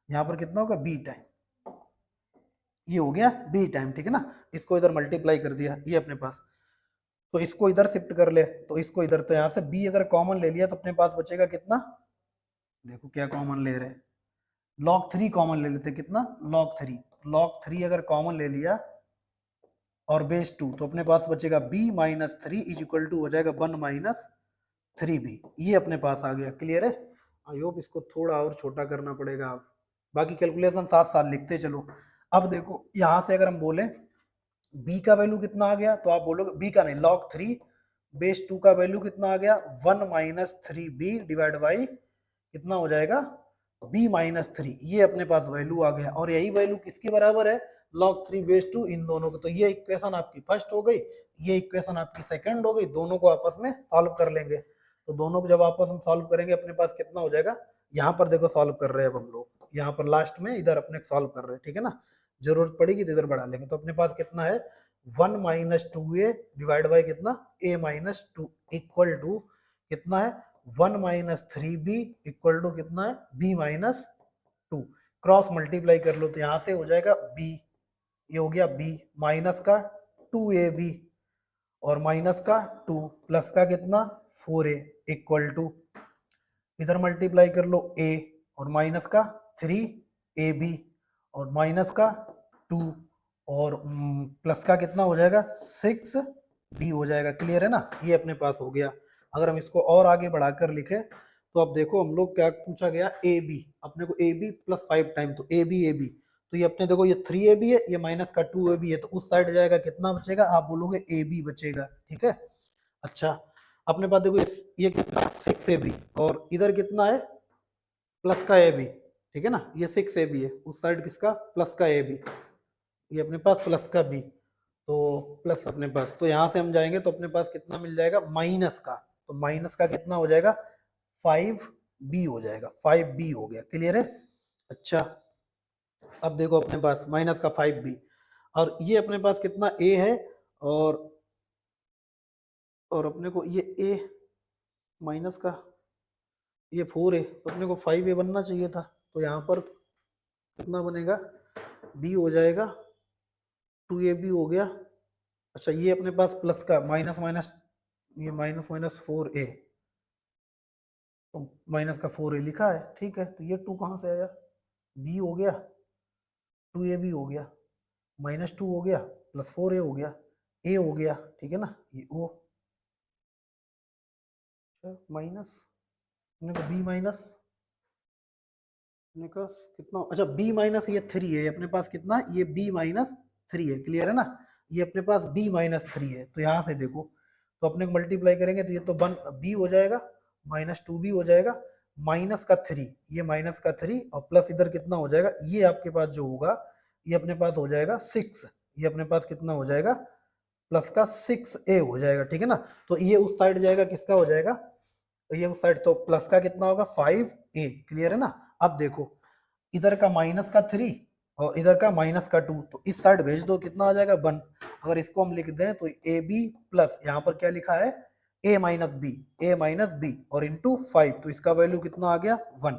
यहाँ पर कितना होगा b टाइम, ये हो गया b टाइम, ठीक है ना। इसको इधर मल्टीप्लाई कर दिया, ये अपने पास, तो इसको इधर शिफ्ट कर ले, तो इसको इधर, तो यहाँ से b अगर कॉमन ले लिया तो अपने पास बचेगा कितना, देखो क्या कॉमन ले रहे हैं, log 3 कॉमन ले लेते, कितना log 3 अगर कॉमन ले लिया और बेस 2, तो अपने पास बचेगा b minus 3 is equal to हो जाएगा 1 माइनस 3b, ये अपने पास आ गया। क्लियर है? आई होप इसको थोड़ा और छोटा करना पड़ेगा, आप बाकी कैलकुलेशन साथ साथ लिखते चलो। अब देखो यहां से अगर हम बोले b का वैल्यू कितना आ गया, तो आप बोलोगे b का नहीं, log 3 बेस 2 का वैल्यू कितना आ गया 1 माइनस 3b डिवाइड बाई कितना हो जाएगा b माइनस 3, ये अपने पास वैल्यू आ गया। और यही वैल्यू किसके बराबर है log 3 बेस 2 इन दोनों को, तो ये इक्वेशन आपकी फर्स्ट हो गई, ये इक्वेशन आपकी सेकंड हो गई, दोनों को आपस में सॉल्व कर लेंगे। तो दोनों को जब आपस में सॉल्व करेंगे अपने पास कितना हो जाएगा, यहाँ पर देखो सॉल्व कर रहे हैं अब हम लोग, यहाँ पर लास्ट में इधर अपने सॉल्व कर रहे हैं, ठीक है ना, जरूरत पड़ेगी तो इधर बढ़ा लेंगे। तो अपने पास कितना है 1 माइनस 2a डिवाइड बाई कितना a माइनस 2 इक्वल टू कितना है 1 माइनस 3b इक्वल टू कितना है b माइनस 2, क्रॉस मल्टीप्लाई कर लो तो यहाँ से हो जाएगा b, ये हो गया b माइनस का 2ab और माइनस का 2 प्लस का कितना 4a इक्वल टू इधर मल्टीप्लाई कर लो a और माइनस का 3ab और माइनस का 2 और प्लस का कितना हो जाएगा 6b हो जाएगा। क्लियर है ना, ये अपने पास हो गया। अगर हम इसको और आगे बढ़ाकर लिखे तो अब देखो हम लोग क्या पूछा गया ab, अपने को ab प्लस 5 टाइम, तो ab तो ये अपने देखो ये 3ab है, ये माइनस का 2ab है, तो उस साइड जाएगा कितना बचेगा, आप बोलोगे ab बचेगा, ठीक है। अच्छा अपने पास देखो ये कितना 6ab और इधर कितना है प्लस का ab, ठीक है ना, ये 6ab है, उस साइड किसका प्लस का ab, ये अपने पास प्लस का b, तो प्लस अपने पास, तो यहाँ से हम जाएंगे तो अपने पास कितना मिल जाएगा माइनस का, तो माइनस का कितना हो जाएगा 5b हो जाएगा, 5b हो गया। क्लियर है? अच्छा अब देखो अपने पास माइनस का 5b और ये अपने पास कितना a है और अपने को ये a माइनस का ये 4 है, तो अपने को 5a बनना चाहिए था, तो यहाँ पर कितना बनेगा b हो जाएगा 2ab हो गया। अच्छा ये अपने पास प्लस का माइनस माइनस, ये माइनस माइनस 4a, तो माइनस का 4a लिखा है, ठीक है, तो ये 2 कहाँ से आया, b हो गया 2ab हो गया माइनस 2 हो गया प्लस 4a हो गया, a हो गया, ठीक है ना, ये o माइनस b माइनस कितना, अच्छा b माइनस ये 3 है, अपने पास कितना ये b माइनस 3 है। क्लियर है ना, ये अपने पास b माइनस 3 है, तो यहाँ से देखो तो अपने को मल्टीप्लाई करेंगे तो ये तो 1b हो जाएगा माइनस 2b हो जाएगा माइनस का 3, ये माइनस का 3 और प्लस इधर कितना हो जाएगा, ये आपके पास जो होगा ये अपने पास हो जाएगा 6, ये अपने पास कितना हो जाएगा प्लस का 6a हो जाएगा, ठीक है ना। तो ये उस साइड जाएगा, किसका हो जाएगा, तो ये उस साइड, तो प्लस का कितना होगा 5a। क्लियर है ना। अब देखो इधर का माइनस का 3 और इधर का माइनस का 2, तो इस साइड भेज दो कितना आ जाएगा 1। अगर इसको हम लिख दें तो ए बी प्लस यहाँ पर क्या लिखा है a माइनस बी और इंटू 5, तो इसका वैल्यू कितना आ गया 1।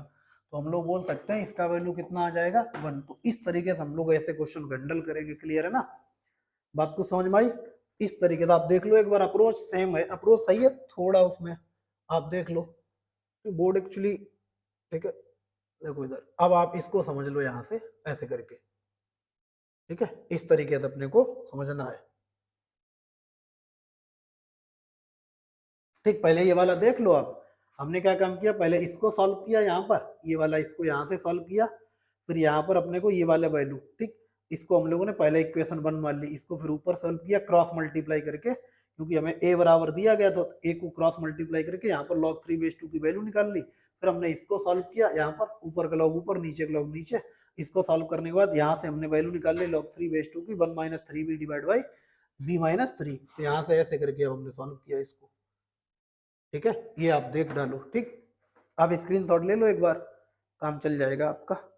तो हम लोग बोल सकते हैं इसका वैल्यू कितना आ जाएगा 1। तो इस तरीके से हम लोग ऐसे क्वेश्चन हैंडल करेंगे। क्लियर है ना, बात को समझ में आई। इस तरीके से आप देख लो एक बार, अप्रोच सेम है, अप्रोच सही है, थोड़ा उसमें आप देख लो बोर्ड एक्चुअली, ठीक है। देखो इधर, अब आप इसको समझ लो यहाँ से ऐसे करके, ठीक है, इस तरीके से अपने को समझना है। ठीक, पहले ये वाला देख लो आप, हमने क्या काम किया, पहले इसको सॉल्व किया यहाँ पर, ये वाला इसको यहाँ से सॉल्व किया, फिर यहाँ पर अपने को ये वाला वैल्यू, ठीक, इसको हम लोगों ने पहले इक्वेशन 1 मान ली, इसको फिर ऊपर सॉल्व किया क्रॉस मल्टीप्लाई करके, क्योंकि हमें a बराबर दिया गया तो a को क्रॉस मल्टीप्लाई करके यहाँ पर log 3 बेस 2 की वैल्यू निकाल ली। फिर हमने इसको सॉल्व किया, यहाँ पर ऊपर का log ऊपर नीचे का log नीचे, इसको सॉल्व करने के बाद यहाँ से हमने वैल्यू निकाल ली log 3 बेस 2 की 1 minus 3b divide by b minus 3, तो यहाँ से ऐसे करके अब हमने सॉल्व किया इसको, ठीक है, ये आप देख डालो। ठीक। आप स्क्रीनशॉट ले लो एक बार, काम चल जाएगा आपका।